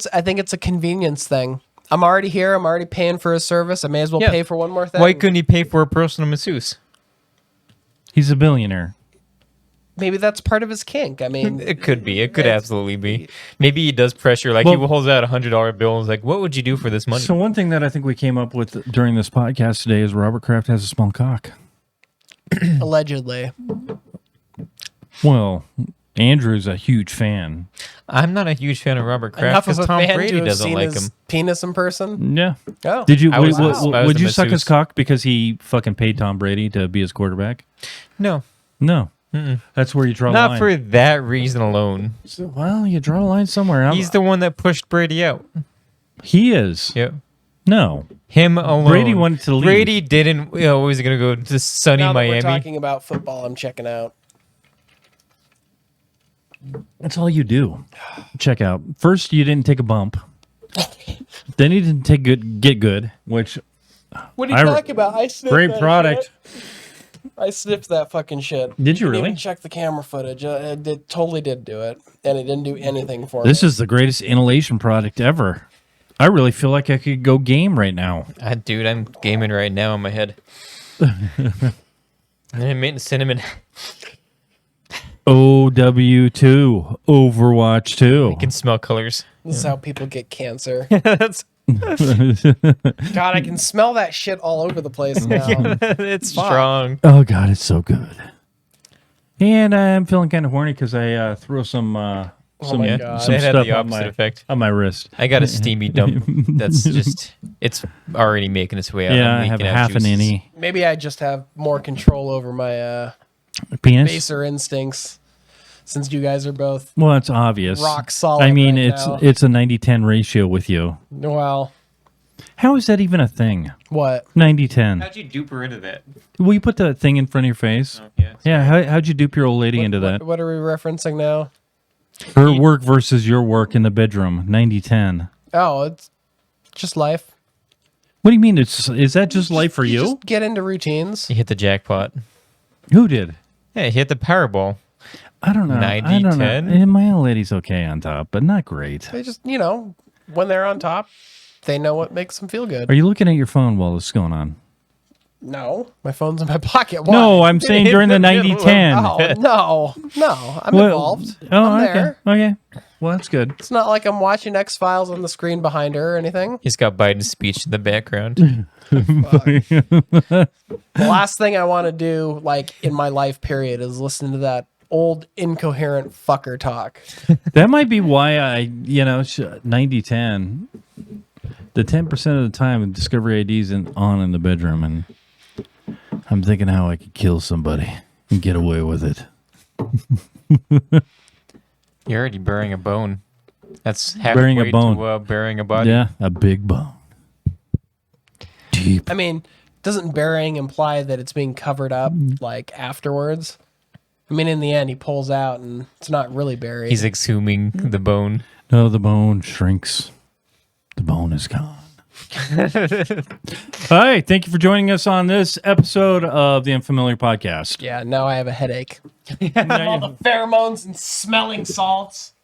it's a convenience thing. I'm already here. I'm already paying for a service. I may as well Yeah. pay for one more thing. Why couldn't he pay for a personal masseuse? He's a billionaire. Maybe that's part of his kink. I mean, It could be. It could absolutely be. Maybe he does pressure. Like Well- he holds out $100 bill and is like, what would you do for this money? So one thing that I think we came up with during this podcast today is Robert Kraft has a small cock. allegedly. Well, Andrew's a huge fan. I'm not a huge fan of Robert Kraft Enough of because a Tom fan Brady to have doesn't seen like his him. penis in person. Yeah. Oh, Did you? I was- would- I was would the you suck his masseuse. cock because he fucking paid Tom Brady to be his quarterback? No, No. That's where you draw the not line. for that reason alone. Well, you draw a line somewhere. He's the one that pushed Brady out. He is. Yep. No. Him alone. Brady wanted to leave. Brady didn't. Was going to go to sunny now that we're Miami? talking about football, I'm checking out. That's all you do. Check out. First, you didn't take a bump. Then you didn't get good, which What are you talking about? I sniffed great that product. shit. I sniffed that fucking shit. Did you Didn't really? even check the camera footage. It totally did do it, and it didn't do anything for This me. is the greatest inhalation product ever. I really feel like I could go game right now. Dude, I'm gaming right now in my head. And cinnamon. OW2, Overwatch 2. I can smell colors. This is how people get cancer. That's God, I can smell that shit all over the place now. it's strong. Oh god, it's so good. And I'm feeling kind of horny because I threw some my some God. some It had stuff the on opposite my effect. on my wrist. I got a steamy dump that's just, it's already making its way out. Yeah, I'm I have leaking out half an juices. innie Maybe I just have more control over my penis. baser instincts since you guys are both. Well, it's obvious. Rock solid I mean, right it's now. it's a 90-10 ratio with you. Well, How is that even a thing? what? 90-10. How'd you dupe her into that? Will you put the thing in front of your face? Yeah. Yeah, how'd you dupe your old lady into that? What are we referencing now? Her work versus your work in the bedroom, 90-10. Oh, it's just life. What do you mean? Is that just life for you? Just get into routines. You hit the jackpot. Who did? Yeah, you hit the Powerball. I don't know. 90-10? I don't know. Eh, my old lady's okay on top, but not great. They just, when they're on top, they know what makes them feel good. Are you looking at your phone while this is going on? No, my phone's in my pocket. Why? No, I'm saying during the In the middle of- 90-10. Oh, no, I'm Well, involved. Oh, I'm okay. there. Okay. Well, that's good. It's not like I'm watching X-Files on the screen behind her or anything. He's got Biden's speech in the background. The last thing I want to do, like, in my life period, is listen to that old incoherent fucker talk. That might be why 90-10. The 10% of the time, Discovery ID's on in the bedroom, and I'm thinking how I could kill somebody and get away with it. You're already burying a bone. That's halfway Burying a bone. to burying a body. Yeah, a big bone. Deep. I mean, Doesn't burying imply that it's being covered up like afterwards? I mean, in the end, he pulls out and it's not really buried. He's exhuming the bone. No, the bone shrinks. The bone is gone. All right. Thank you for joining us on this episode of the Unfamiliar Podcast. Yeah, now I have a headache. All the pheromones and smelling salts.